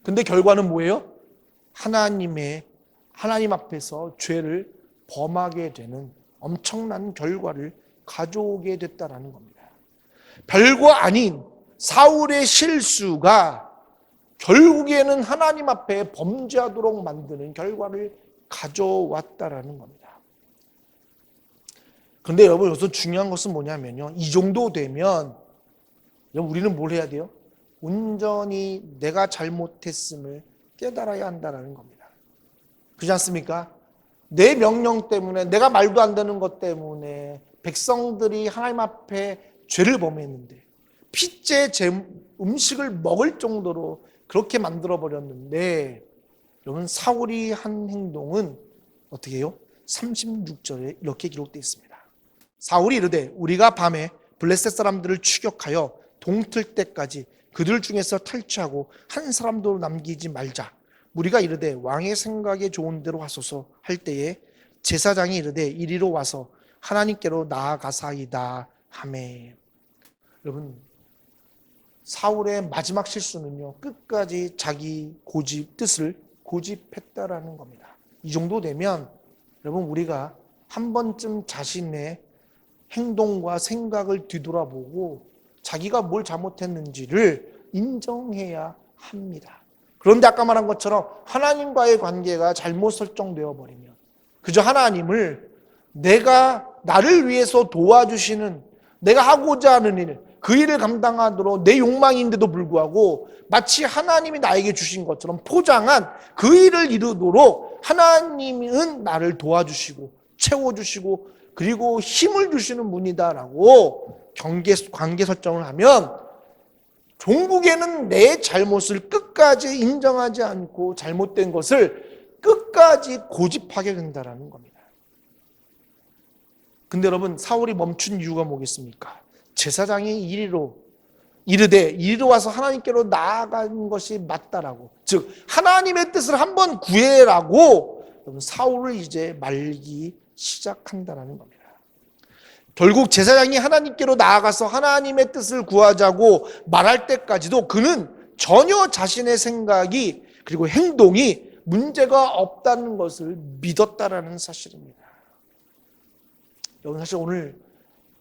근데 결과는 뭐예요? 하나님 앞에서 죄를 범하게 되는 엄청난 결과를 가져오게 됐다라는 겁니다. 별거 아닌 사울의 실수가 결국에는 하나님 앞에 범죄하도록 만드는 결과를 가져왔다라는 겁니다. 그런데 여러분, 여기서 중요한 것은 뭐냐면요, 이 정도 되면 우리는 뭘 해야 돼요? 온전히 내가 잘못했음을 깨달아야 한다는 겁니다. 그렇지 않습니까? 내 명령 때문에, 내가 말도 안 되는 것 때문에 백성들이 하나님 앞에 죄를 범했는데 핏째 음식을 먹을 정도로 그렇게 만들어버렸는데, 여러분, 사울이 한 행동은 어떻게 해요? 36절에 이렇게 기록되어 있습니다. 사울이 이르되 우리가 밤에 블레셋 사람들을 추격하여 동틀 때까지 그들 중에서 탈취하고 한 사람도 남기지 말자. 우리가 이르되 왕의 생각에 좋은 대로 하소서 할 때에 제사장이 이르되 이리로 와서 하나님께로 나아가사이다 하매. 여러분, 사울의 마지막 실수는요, 끝까지 자기 뜻을 고집했다라는 겁니다. 이 정도 되면 여러분, 우리가 한 번쯤 자신의 행동과 생각을 뒤돌아보고 자기가 뭘 잘못했는지를 인정해야 합니다. 그런데 아까 말한 것처럼 하나님과의 관계가 잘못 설정되어 버리면 그저 하나님을 나를 위해서 도와주시는, 내가 하고자 하는 일, 그 일을 감당하도록 내 욕망인데도 불구하고 마치 하나님이 나에게 주신 것처럼 포장한 그 일을 이루도록 하나님은 나를 도와주시고 채워주시고 그리고 힘을 주시는 분이다라고 관계 설정을 하면 종국에는 내 잘못을 끝까지 인정하지 않고 잘못된 것을 끝까지 고집하게 된다는 겁니다. 근데 여러분, 사울이 멈춘 이유가 뭐겠습니까? 제사장이 이리로 와서 하나님께로 나아가는 것이 맞다라고, 즉 하나님의 뜻을 한번 구해라고 사울을 이제 말기 시작한다라는 겁니다. 결국 제사장이 하나님께로 나아가서 하나님의 뜻을 구하자고 말할 때까지도 그는 전혀 자신의 생각이 그리고 행동이 문제가 없다는 것을 믿었다라는 사실입니다. 여러분, 사실 오늘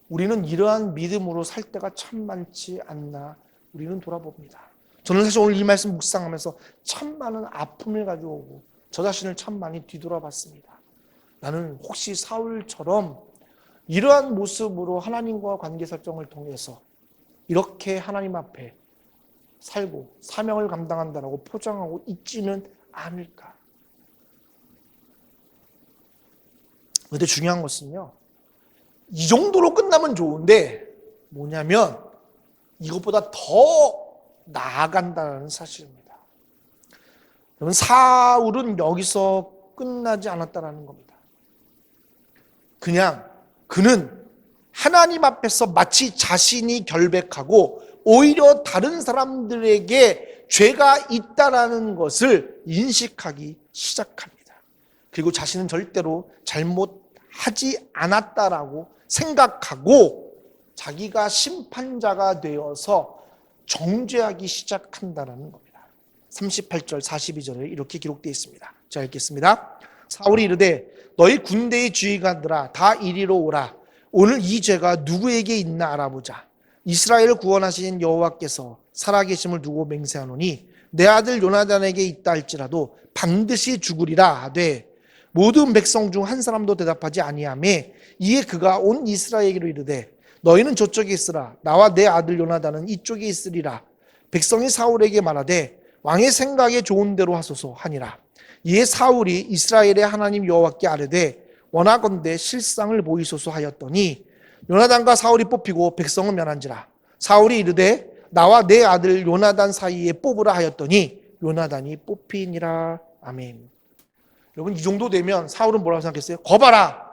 우리는 이러한 믿음으로 살 때가 참 많지 않나 우리는 돌아봅니다. 저는 사실 오늘 이 말씀 묵상하면서 참 많은 아픔을 가져오고 저 자신을 참 많이 뒤돌아봤습니다. 나는 혹시 사울처럼 이러한 모습으로 하나님과 관계 설정을 통해서 이렇게 하나님 앞에 살고 사명을 감당한다라고 포장하고 있지는 않을까. 그런데 중요한 것은요, 이 정도로 끝나면 좋은데 뭐냐면 이것보다 더 나아간다는 사실입니다. 여러분, 사울은 여기서 끝나지 않았다는 겁니다. 그는 하나님 앞에서 마치 자신이 결백하고 오히려 다른 사람들에게 죄가 있다라는 것을 인식하기 시작합니다. 그리고 자신은 절대로 잘못하지 않았다라고 생각하고 자기가 심판자가 되어서 정죄하기 시작한다는 겁니다. 38절 42절에 이렇게 기록되어 있습니다. 자, 읽겠습니다. 사울이 이르되 너희 군대의 지휘관들아 다 이리로 오라. 오늘 이 죄가 누구에게 있나 알아보자. 이스라엘을 구원하신 여호와께서 살아계심을 두고 맹세하노니 내 아들 요나단에게 있다 할지라도 반드시 죽으리라 하되 모든 백성 중 한 사람도 대답하지 아니하매 이에 그가 온 이스라엘에게로 이르되 너희는 저쪽에 있으라. 나와 내 아들 요나단은 이쪽에 있으리라. 백성이 사울에게 말하되 왕의 생각에 좋은 대로 하소서 하니라. 이에 사울이 이스라엘의 하나님 여호와께 아뢰되 원하건대 실상을 보이소서 하였더니 요나단과 사울이 뽑히고 백성은 면한지라. 사울이 이르되 나와 내 아들 요나단 사이에 뽑으라 하였더니 요나단이 뽑히니라. 아멘. 여러분, 이 정도 되면 사울은 뭐라고 생각했어요? 거봐라,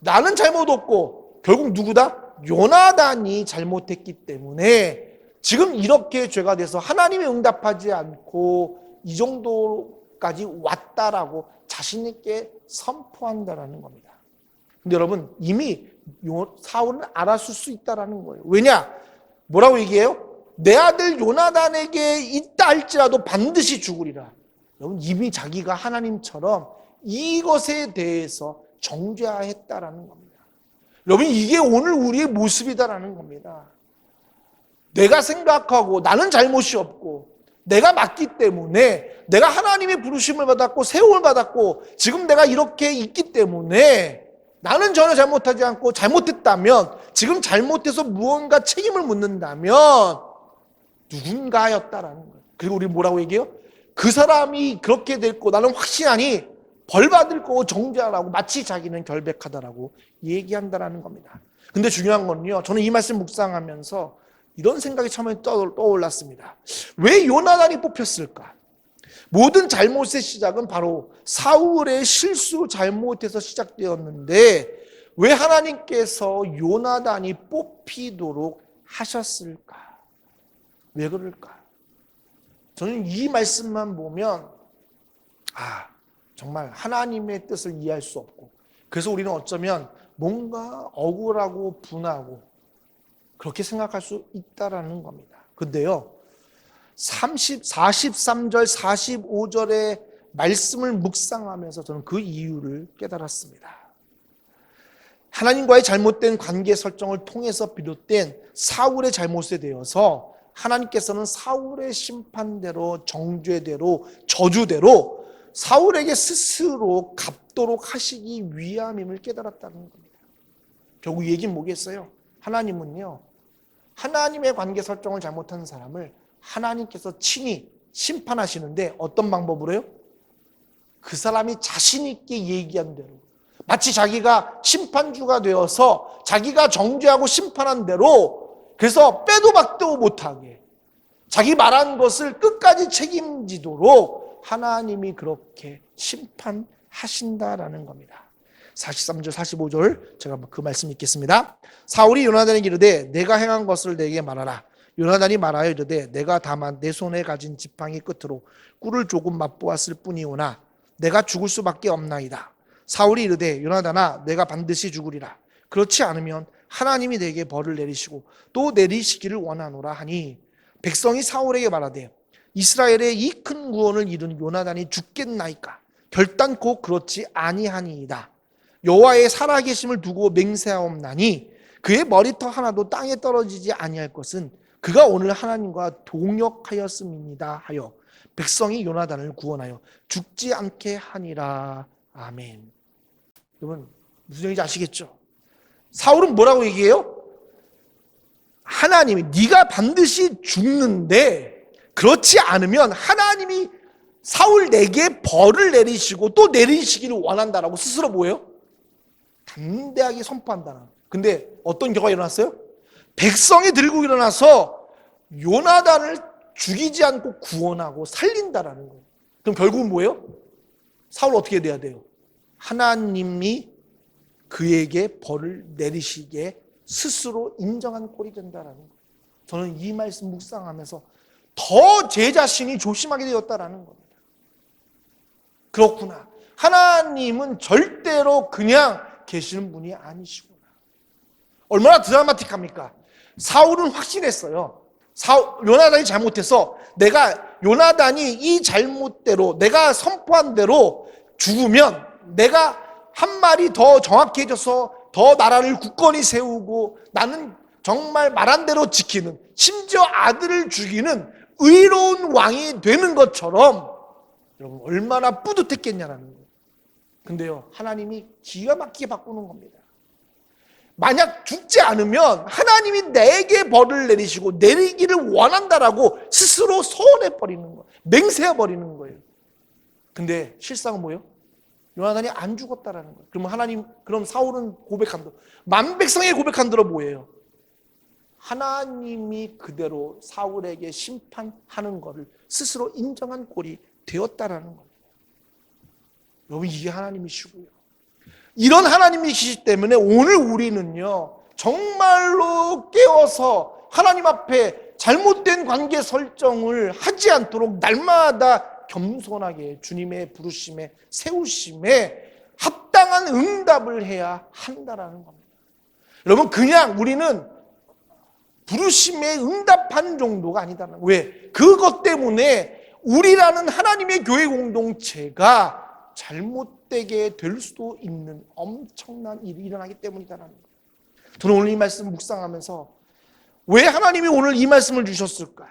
나는 잘못 없고 결국 누구다? 요나단이 잘못했기 때문에 지금 이렇게 죄가 돼서 하나님이 응답하지 않고 이 정도까지 왔다라고 자신 있게 선포한다라는 겁니다. 근데 여러분, 이미 사울은 알았을 수 있다라는 거예요. 왜냐? 뭐라고 얘기해요? 내 아들 요나단에게 있다 할지라도 반드시 죽으리라. 여러분, 이미 자기가 하나님처럼 이것에 대해서 정죄했다라는 겁니다. 여러분, 이게 오늘 우리의 모습이다라는 겁니다. 내가 생각하고 나는 잘못이 없고 내가 맞기 때문에 내가 하나님의 부르심을 받았고 세움을 받았고 지금 내가 이렇게 있기 때문에 나는 전혀 잘못하지 않고 잘못했다면 지금 잘못해서 무언가 책임을 묻는다면 누군가였다라는 거예요. 그리고 우리 뭐라고 얘기해요? 그 사람이 그렇게 됐고 나는 확신하니 벌 받을 거고 정죄하라고 마치 자기는 결백하다라고 얘기한다라는 겁니다. 근데 중요한 건요, 저는 이 말씀 묵상하면서 이런 생각이 처음에 떠올랐습니다. 왜 요나단이 뽑혔을까? 모든 잘못의 시작은 바로 사울의 실수 잘못에서 시작되었는데 왜 하나님께서 요나단이 뽑히도록 하셨을까? 왜 그럴까? 저는 이 말씀만 보면 정말 하나님의 뜻을 이해할 수 없고 그래서 우리는 어쩌면 뭔가 억울하고 분하고 그렇게 생각할 수 있다라는 겁니다. 근데요, 43절, 45절의 말씀을 묵상하면서 저는 그 이유를 깨달았습니다. 하나님과의 잘못된 관계 설정을 통해서 비롯된 사울의 잘못에 대해서 하나님께서는 사울의 심판대로, 정죄대로, 저주대로 사울에게 스스로 갚도록 하시기 위함임을 깨달았다는 겁니다. 결국 이 얘기는 뭐겠어요? 하나님은요, 하나님의 관계 설정을 잘못한 사람을 하나님께서 친히 심판하시는데 어떤 방법으로요? 그 사람이 자신 있게 얘기한 대로, 마치 자기가 심판주가 되어서 자기가 정죄하고 심판한 대로, 그래서 빼도 박도 못하게 자기 말한 것을 끝까지 책임지도록 하나님이 그렇게 심판하신다라는 겁니다. 43절 45절 제가 그 말씀 읽겠습니다. 사울이 요나단에게 이르되 내가 행한 것을 내게 말하라. 요나단이 말하여 이르되 내가 다만 내 손에 가진 지팡이 끝으로 꿀을 조금 맛보았을 뿐이오나 내가 죽을 수밖에 없나이다. 사울이 이르되 요나단아 내가 반드시 죽으리라. 그렇지 않으면 하나님이 내게 벌을 내리시고 또 내리시기를 원하노라 하니 백성이 사울에게 말하되 이스라엘의 이 큰 구원을 이룬 요나단이 죽겠나이까? 결단코 그렇지 아니하니이다. 여호와의 살아계심을 두고 맹세하옵나니 그의 머리털 하나도 땅에 떨어지지 아니할 것은 그가 오늘 하나님과 동역하였음이니이다 하여 백성이 요나단을 구원하여 죽지 않게 하니라. 아멘. 여러분, 무슨 얘기인지 아시겠죠? 사울은 뭐라고 얘기해요? 하나님이 네가 반드시 죽는데 그렇지 않으면 하나님이 사울 내게 벌을 내리시고 또 내리시기를 원한다라고 스스로 뭐예요? 담대하게 선포한다는. 근데 어떤 경우가 일어났어요? 백성이 들고 일어나서 요나단을 죽이지 않고 구원하고 살린다라는 거예요. 그럼 결국은 뭐예요? 사울 어떻게 돼야 돼요? 하나님이 그에게 벌을 내리시게 스스로 인정한 꼴이 된다라는 거예요. 저는 이 말씀 묵상하면서 더 제 자신이 조심하게 되었다라는 겁니다. 그렇구나. 하나님은 절대로 그냥 계시는 분이 아니시구나. 얼마나 드라마틱합니까? 사울은 확신했어요. 요나단이 잘못해서 요나단이 이 잘못대로 내가 선포한 대로 죽으면 내가 한 말이 더 정확해져서 더 나라를 굳건히 세우고 나는 정말 말한 대로 지키는, 심지어 아들을 죽이는 의로운 왕이 되는 것처럼 여러분 얼마나 뿌듯했겠냐라는 거예요. 근데요, 하나님이 기가 막히게 바꾸는 겁니다. 만약 죽지 않으면 하나님이 내게 벌을 내리시고 내리기를 원한다라고 스스로 소원해버리는 거예요. 맹세해버리는 거예요. 근데 실상은 뭐예요? 요나단이 안 죽었다라는 거예요. 그럼 사울은 고백한 대로, 만백성이 고백한 대로 뭐예요? 하나님이 그대로 사울에게 심판하는 것을 스스로 인정한 꼴이 되었다라는 겁니다. 여러분, 이게 하나님이시고요. 이런 하나님이시기 때문에 오늘 우리는요, 정말로 깨어서 하나님 앞에 잘못된 관계 설정을 하지 않도록 날마다 겸손하게 주님의 부르심에 세우심에 합당한 응답을 해야 한다라는 겁니다. 여러분, 그냥 우리는 부르심에 응답하는 정도가 아니다라는 거예요. 왜? 그것 때문에 우리라는 하나님의 교회 공동체가 잘못되게 될 수도 있는 엄청난 일이 일어나기 때문이다라는 거예요. 저는 오늘 이 말씀 묵상하면서 왜 하나님이 오늘 이 말씀을 주셨을까?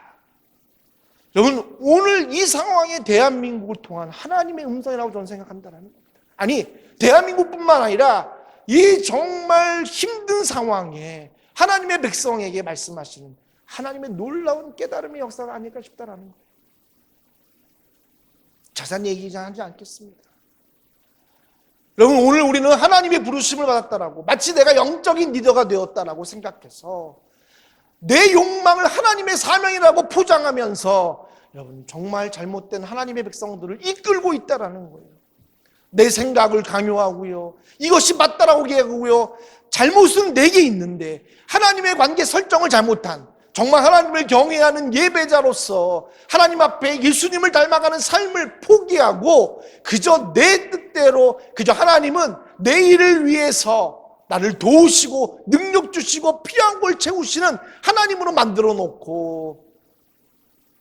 여러분, 오늘 이 상황에 대한민국을 통한 하나님의 음성이라고 저는 생각한다는 겁니다. 아니, 대한민국뿐만 아니라 이 정말 힘든 상황에 하나님의 백성에게 말씀하시는 하나님의 놀라운 깨달음의 역사가 아닐까 싶다라는 거예요. 자세한 얘기 하지 않겠습니다. 여러분, 오늘 우리는 하나님의 부르심을 받았다라고, 마치 내가 영적인 리더가 되었다라고 생각해서 내 욕망을 하나님의 사명이라고 포장하면서 여러분 정말 잘못된 하나님의 백성들을 이끌고 있다라는 거예요. 내 생각을 강요하고요, 이것이 맞다라고 얘기하고요, 잘못은 내게 있는데 하나님의 관계 설정을 잘못한, 정말 하나님을 경외하는 예배자로서 하나님 앞에 예수님을 닮아가는 삶을 포기하고 그저 내 뜻대로, 그저 하나님은 내 일을 위해서 나를 도우시고 능력 주시고 필요한 걸 채우시는 하나님으로 만들어 놓고,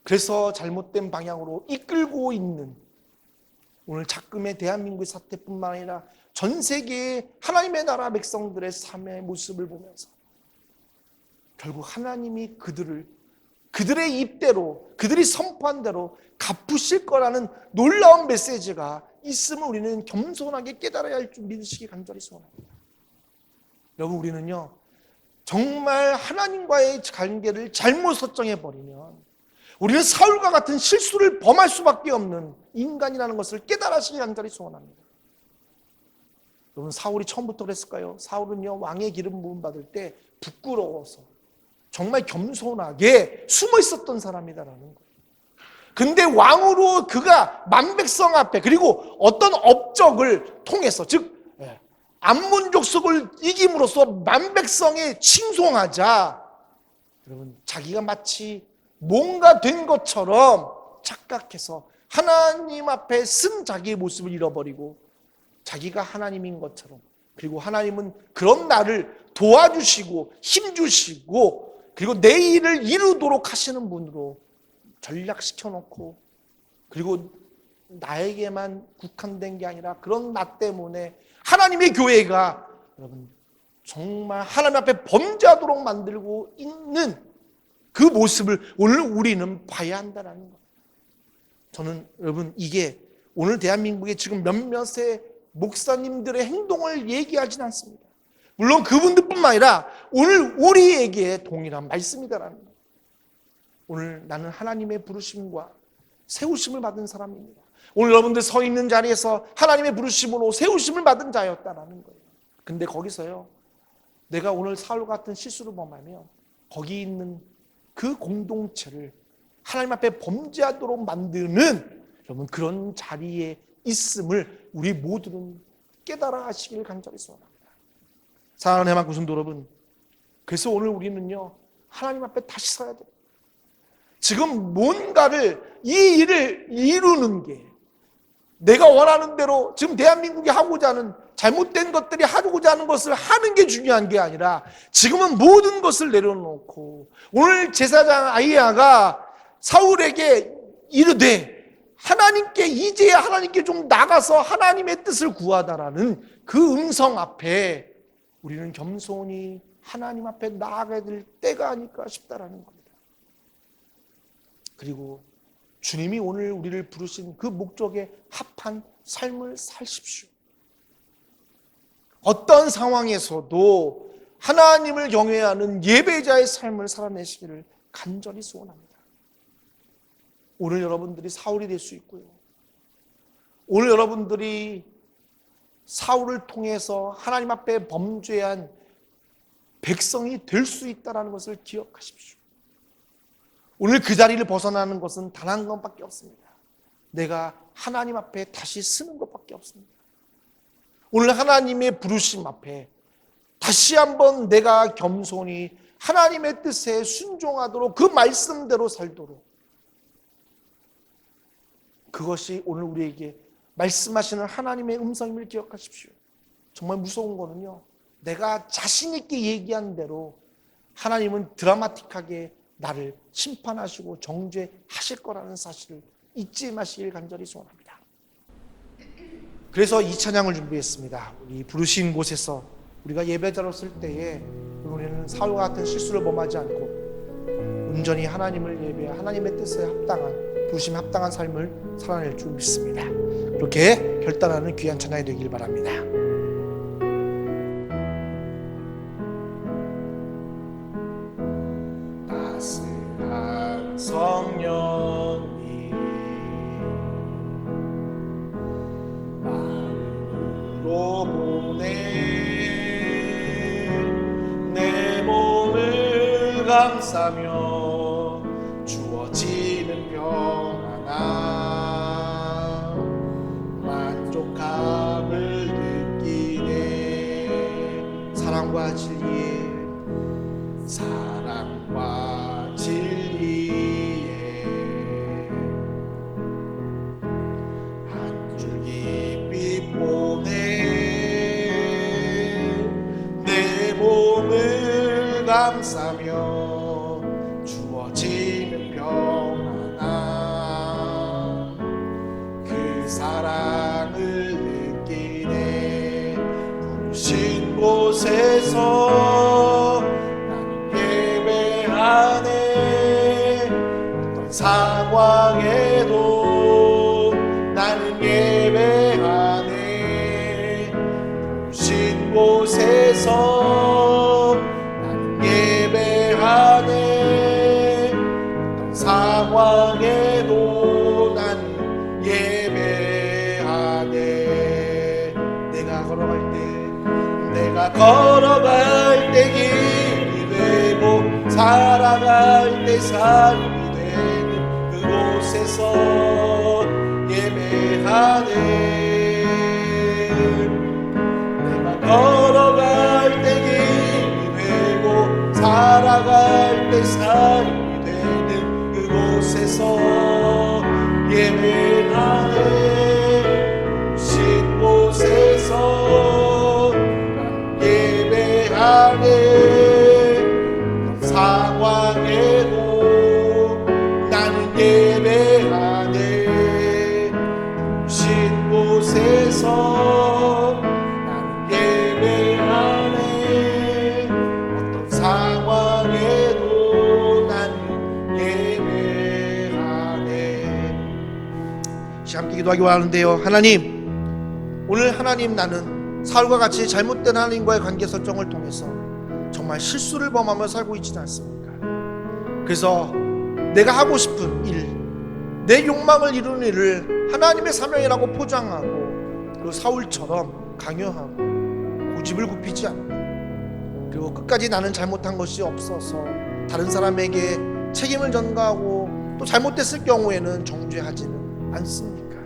그래서 잘못된 방향으로 이끌고 있는 오늘 작금의 대한민국의 사태뿐만 아니라 전 세계의 하나님의 나라 백성들의 삶의 모습을 보면서 결국 하나님이 그들의 입대로, 그들이 선포한 대로 갚으실 거라는 놀라운 메시지가 있음을 우리는 겸손하게 깨달아야 할 줄 믿으시기 간절히 소원합니다. 여러분, 우리는요 정말 하나님과의 관계를 잘못 설정해버리면 우리는 사울과 같은 실수를 범할 수밖에 없는 인간이라는 것을 깨달으시기 간절히 소원합니다. 여러분, 사울이 처음부터 그랬을까요? 사울은요 왕의 기름 부음 받을 때 부끄러워서 정말 겸손하게 숨어 있었던 사람이다라는 거예요. 근데 왕으로 그가 만백성 앞에, 그리고 어떤 업적을 통해서, 즉 암몬 족속을 이김으로써 만백성에 칭송하자, 여러분 자기가 마치 뭔가 된 것처럼 착각해서 하나님 앞에 쓴 자기의 모습을 잃어버리고 자기가 하나님인 것처럼, 그리고 하나님은 그런 나를 도와주시고 힘주시고 그리고 내 일을 이루도록 하시는 분으로 전락시켜놓고, 그리고 나에게만 국한된 게 아니라 그런 나 때문에 하나님의 교회가 여러분 정말 하나님 앞에 범죄하도록 만들고 있는 그 모습을 오늘 우리는 봐야 한다는 거예요. 저는 여러분 이게 오늘 대한민국의 지금 몇몇의 목사님들의 행동을 얘기하진 않습니다. 물론 그분들뿐만 아니라 오늘 우리에게 동일한 말씀이다라는 거예요. 오늘 나는 하나님의 부르심과 세우심을 받은 사람입니다. 오늘 여러분들 서 있는 자리에서 하나님의 부르심으로 세우심을 받은 자였다라는 거예요. 근데 거기서요 내가 오늘 사울 같은 실수를 범하면 거기 있는 그 공동체를 하나님 앞에 범죄하도록 만드는 여러분 그런 자리에 있음을 우리 모두는 깨달아 하시기를 간절히 소원합니다. 사랑하는 해망 구성도 여러분, 그래서 오늘 우리는요 하나님 앞에 다시 서야 돼요. 지금 뭔가를 이 일을 이루는 게 내가 원하는 대로 지금 대한민국이 하고자 하는 잘못된 것들이 하고자 하는 것을 하는 게 중요한 게 아니라 지금은 모든 것을 내려놓고 오늘 제사장 아히야가 사울에게 이르되 하나님께 이제야 하나님께 좀 나가서 하나님의 뜻을 구하다라는 그 음성 앞에 우리는 겸손히 하나님 앞에 나아가야 될 때가 아닐까 싶다라는 겁니다. 그리고 주님이 오늘 우리를 부르신 그 목적에 합한 삶을 사십시오. 어떤 상황에서도 하나님을 경외하는 예배자의 삶을 살아내시기를 간절히 소원합니다. 오늘 여러분들이 사울이 될 수 있고요. 오늘 여러분들이 사울을 통해서 하나님 앞에 범죄한 백성이 될 수 있다는 것을 기억하십시오. 오늘 그 자리를 벗어나는 것은 단 한 것밖에 없습니다. 내가 하나님 앞에 다시 서는 것밖에 없습니다. 오늘 하나님의 부르심 앞에 다시 한번 내가 겸손히 하나님의 뜻에 순종하도록 그 말씀대로 살도록, 그것이 오늘 우리에게 말씀하시는 하나님의 음성임을 기억하십시오. 정말 무서운 거는요, 내가 자신 있게 얘기한 대로 하나님은 드라마틱하게 나를 심판하시고 정죄하실 거라는 사실을 잊지 마시길 간절히 소원합니다. 그래서 이 찬양을 준비했습니다. 우리 부르신 곳에서 우리가 예배자로 쓸 때에 우리는 사울과 같은 실수를 범하지 않고 온전히 하나님을 예배해 하나님의 뜻에 합당한, 부르심에 합당한 삶을 살아낼 줄 믿습니다. 그렇게 결단하는 귀한 찬양이 되길 바랍니다. 따스한 성령님 마음으로 보내 내 몸을 감싸며 주어지는 평안함 만족함을 느끼네. 사랑과 진리에 한 줄기 보내 내 몸을 감싸며 주어지는 평안함 그 사랑을 느끼네. 부르신 곳에서 나는 예배하네. 어떤 상황에도 나는 예배하네. 부르신 곳에서 나는 예배하네. 어떤 상황에도 나는 예배하네. 내가 걸어갈 때 길이 되고 살아갈 때 삶이 되는 그곳에서 예배하네. 내가 걸어갈 때 길이 되고 살아갈 때 삶이 되는 그곳에서 예배하네. 신 곳에서 예배하네. 상황에도 나는 예배하네. 신 곳에서 나는 예배하네. 어떤 상황에도 나는 예배하네. 함께 기도하기 원하는데요. 하나님, 오늘 하나님, 나는 사울과 같이 잘못된 하나님과의 관계 설정을 통해서 정말 실수를 범하며 살고 있지는 않습니까? 그래서 내가 하고 싶은 일, 내 욕망을 이루는 일을 하나님의 사명이라고 포장하고, 그리고 사울처럼 강요하고 고집을 굽히지 않고, 그리고 끝까지 나는 잘못한 것이 없어서 다른 사람에게 책임을 전가하고 또 잘못됐을 경우에는 정죄하지는 않습니까?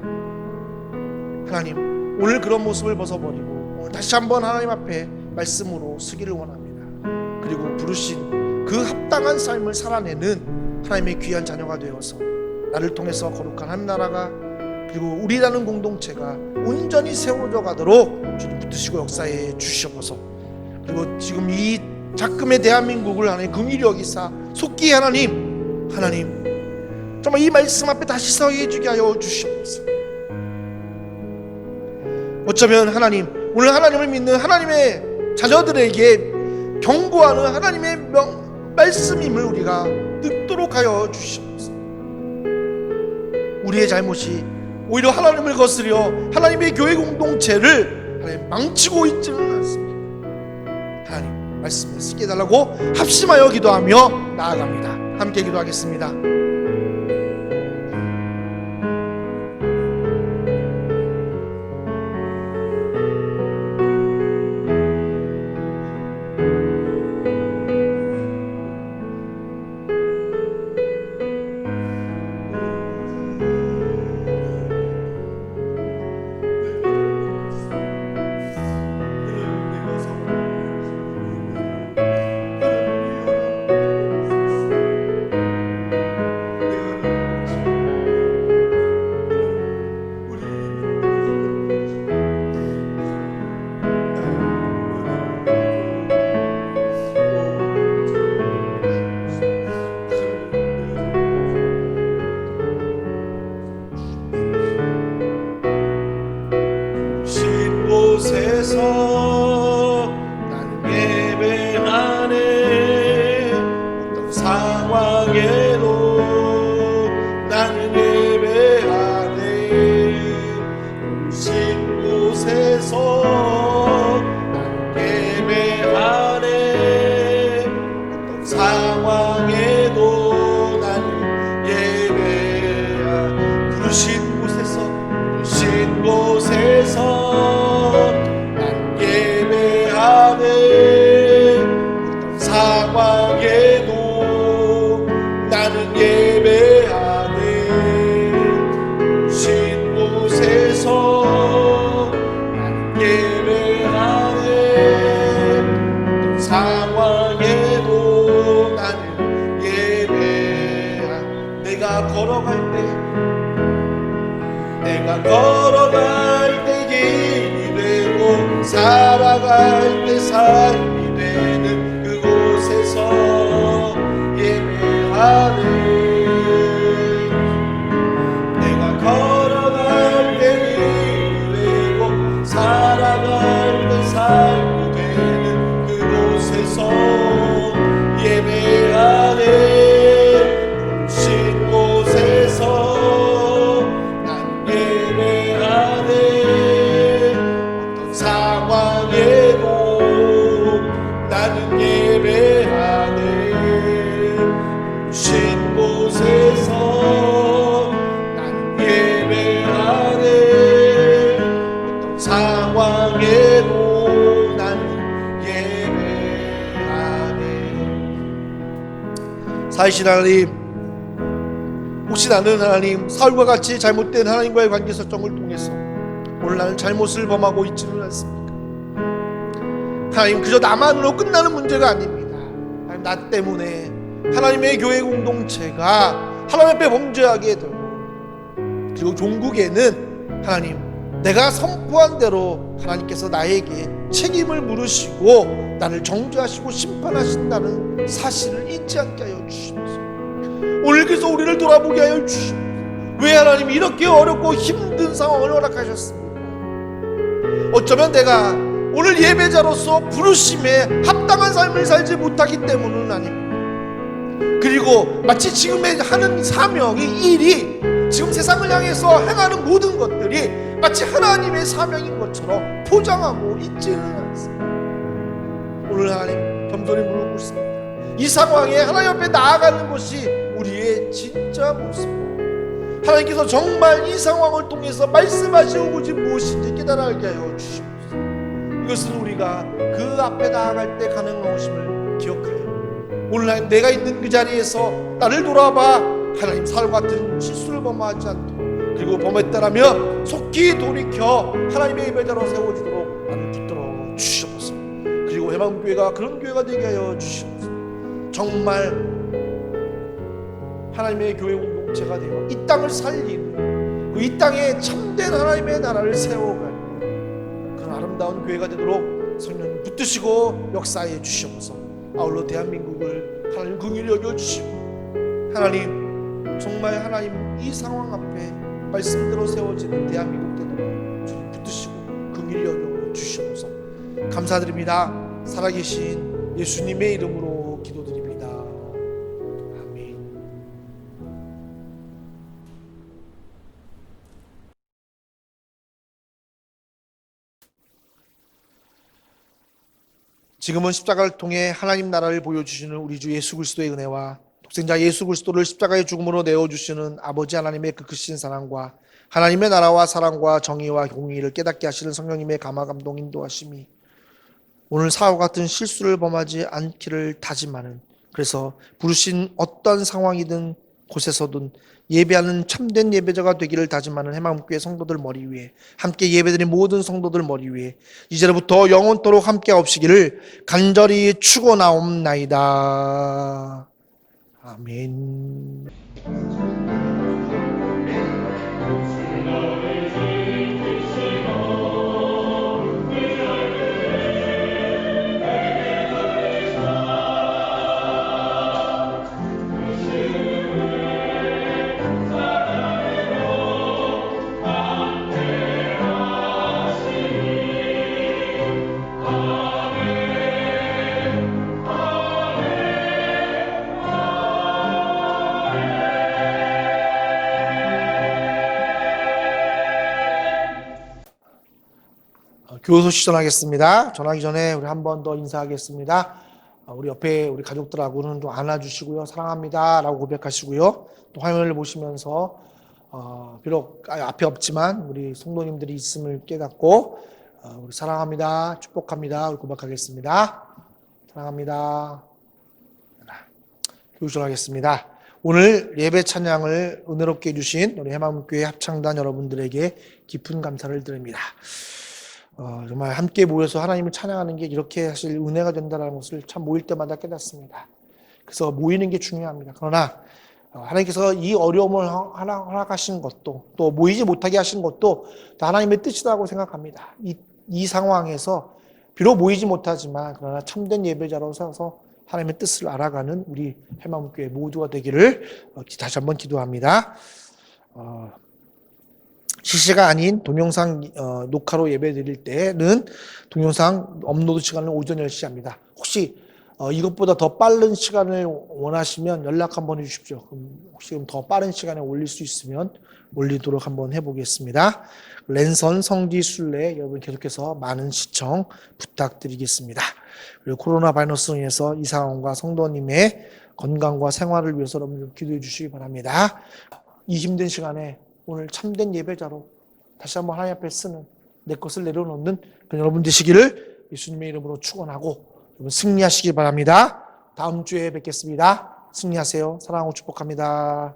하나님, 오늘 그런 모습을 벗어버리고 오늘 다시 한번 하나님 앞에 말씀으로 서기를 원합니다. 그리고 부르신 그 합당한 삶을 살아내는 하나님의 귀한 자녀가 되어서 나를 통해서 거룩한 한 나라가 그리고 우리라는 공동체가 온전히 세워져 가도록 주님 붙드시고 역사해 주시옵소서. 그리고 지금 이 작금의 대한민국을 하나님 긍휼히 여기사 속기 하나님 정말 이 말씀 앞에 다시 서게 해주게 하여 주시옵소서. 어쩌면 하나님, 오늘 하나님을 믿는 하나님의 자녀들에게 경고하는 하나님의 말씀임을 우리가 듣도록 하여 주시옵소서. 우리의 잘못이 오히려 하나님을 거스려 하나님의 교회 공동체를 하나님 망치고 있지는 않습니다. 하나님 말씀에 쓰게 해달라고 합심하여 기도하며 나아갑니다. 함께 기도하겠습니다. 곳에서 나는 예배하네. 어떤 상황에도 나는 예배하네. 신 곳에서 나는 예배하네. 어떤 상황에도 나는 예배하네. 부르신 곳에서 어떤 상황에도 나는 예배하네. 신 곳에서 나는 예배하네. 어떤 상황에도 나는 예배하네. 내가 걸어갈 때 길이 되고 살아갈 때 삶이 되는 그곳에서 예배하네. 내가 걸어갈 때 길이 되고 살아갈 때 삶이 되는 그곳에서 예배하네. 신 곳에서 상황에도 나는 예배하네. 신 곳에서 나는 예배하네. 어떤 상황에도 나는 예배하네. 사이신 하나님, 혹시 나는 하나님 사울과 같이 잘못된 하나님과의 관계 설정을 통해서 오늘 나는 잘못을 범하고 있지는 않습니까? 하나님, 그저 나만으로 끝나는 문제가 아닙니다. 하나님, 나 때문에 하나님의 교회 공동체가 하나님 앞에 범죄하게 되고, 그리고 종국에는 하나님, 내가 선포한 대로 하나님께서 나에게 책임을 물으시고 나를 정죄하시고 심판하신다는 사실을 잊지 않게 하여 주시옵소서. 오늘 그래서 우리를 돌아보게 하여 주시옵소서. 왜 하나님 이렇게 어렵고 힘든 상황을 허락하셨습니까? 어쩌면 내가 오늘 예배자로서 부르심에 합당한 삶을 살지 못하기 때문은 아닙니다. 그리고 마치 지금 하는 사명이, 일이, 지금 세상을 향해서 행하는 모든 것들이 마치 하나님의 사명인 것처럼 포장하고 있지는 않습니다. 오늘 하나님 겸손히 물어보고 있습니다. 이 상황에 하나님 앞에 나아가는 것이 우리의 진짜 모습입니다. 하나님께서 정말 이 상황을 통해서 말씀하시고 오지 무엇인지 깨달게 하여 주시옵소서. 이것은 우리가 그 앞에 나아갈 때 가능한 것임을 기억하여 오늘 내가 있는 그 자리에서 나를 돌아봐 하나님 사울과 같은 실수를 범하지 않도록, 그리고 범했다라면 속히 돌이켜 하나님의 예배자로 세워지도록 나를 붙들어 주시옵소서. 그리고 해방교회가 그런 교회가 되게 하여 주시옵소서. 정말 하나님의 교회 공동체가 되어 이 땅을 살리는, 이 땅에 참된 하나님의 나라를 세워가는 그런 아름다운 교회가 되도록 성령님 붙드시고 역사해 주시옵소서. 아울러 대한민국을 하나님 긍휼히 여겨주시고, 하나님 정말 하나님 이 상황 앞에 말씀대로 세워지는 대한민국 되도록 주님 붙드시고 긍휼히 여겨주시옵소서. 감사드립니다. 살아계신 예수님의 이름으로 기도드립니다. 아멘. 지금은 십자가를 통해 하나님 나라를 보여주시는 우리 주 예수 그리스도의 은혜와 독생자 예수 그리스도를 십자가의 죽음으로 내어주시는 아버지 하나님의 그 크신 사랑과 하나님의 나라와 사랑과 정의와 공의를 깨닫게 하시는 성령님의 감화 감동 인도하심이 오늘 사와 같은 실수를 범하지 않기를 다짐하는, 그래서 부르신 어떤 상황이든 곳에서든 예배하는 참된 예배자가 되기를 다짐하는 해망교회 성도들 머리 위에, 함께 예배드린 모든 성도들 머리 위에 이제로부터 영원토록 함께 없시기를 간절히 축원하옵나이다. 아멘. 교소식 전하겠습니다. 전하기 전에 우리 한 번 더 인사하겠습니다. 우리 옆에 우리 가족들하고는 좀 안아주시고요. 사랑합니다 라고 고백하시고요. 또 화면을 보시면서 비록 앞에 없지만 우리 성도님들이 있음을 깨닫고 우리 사랑합니다, 축복합니다 우리 고백하겠습니다. 사랑합니다. 교소식 전하겠습니다. 오늘 예배 찬양을 은혜롭게 해주신 우리 해망교회 합창단 여러분들에게 깊은 감사를 드립니다. 정말 함께 모여서 하나님을 찬양하는 게 이렇게 사실 은혜가 된다는 것을 참 모일 때마다 깨닫습니다. 그래서 모이는 게 중요합니다. 그러나 하나님께서 이 어려움을 허락하신 것도, 또 모이지 못하게 하신 것도 다 하나님의 뜻이라고 생각합니다. 이 상황에서 비록 모이지 못하지만 그러나 참된 예배자로 서서 하나님의 뜻을 알아가는 우리 해망교회 모두가 되기를 다시 한번 기도합니다. 실시가 아닌 동영상 녹화로 예배 드릴 때는 동영상 업로드 시간은 오전 10시 합니다. 혹시 이것보다 더 빠른 시간을 원하시면 연락 한번 해주십시오. 그럼 혹시 더 빠른 시간에 올릴 수 있으면 올리도록 한번 해보겠습니다. 랜선 성지 순례 여러분 계속해서 많은 시청 부탁드리겠습니다. 그리고 코로나 바이러스로 인해서 이 상황과 성도님의 건강과 생활을 위해서 여러분 기도해 주시기 바랍니다. 이 힘든 시간에 오늘 참된 예배자로 다시 한번 하나님 앞에 쓰는, 내 것을 내려놓는 그런 여러분 되시기를 예수님의 이름으로 축원하고 여러분 승리하시기 바랍니다. 다음 주에 뵙겠습니다. 승리하세요. 사랑하고 축복합니다.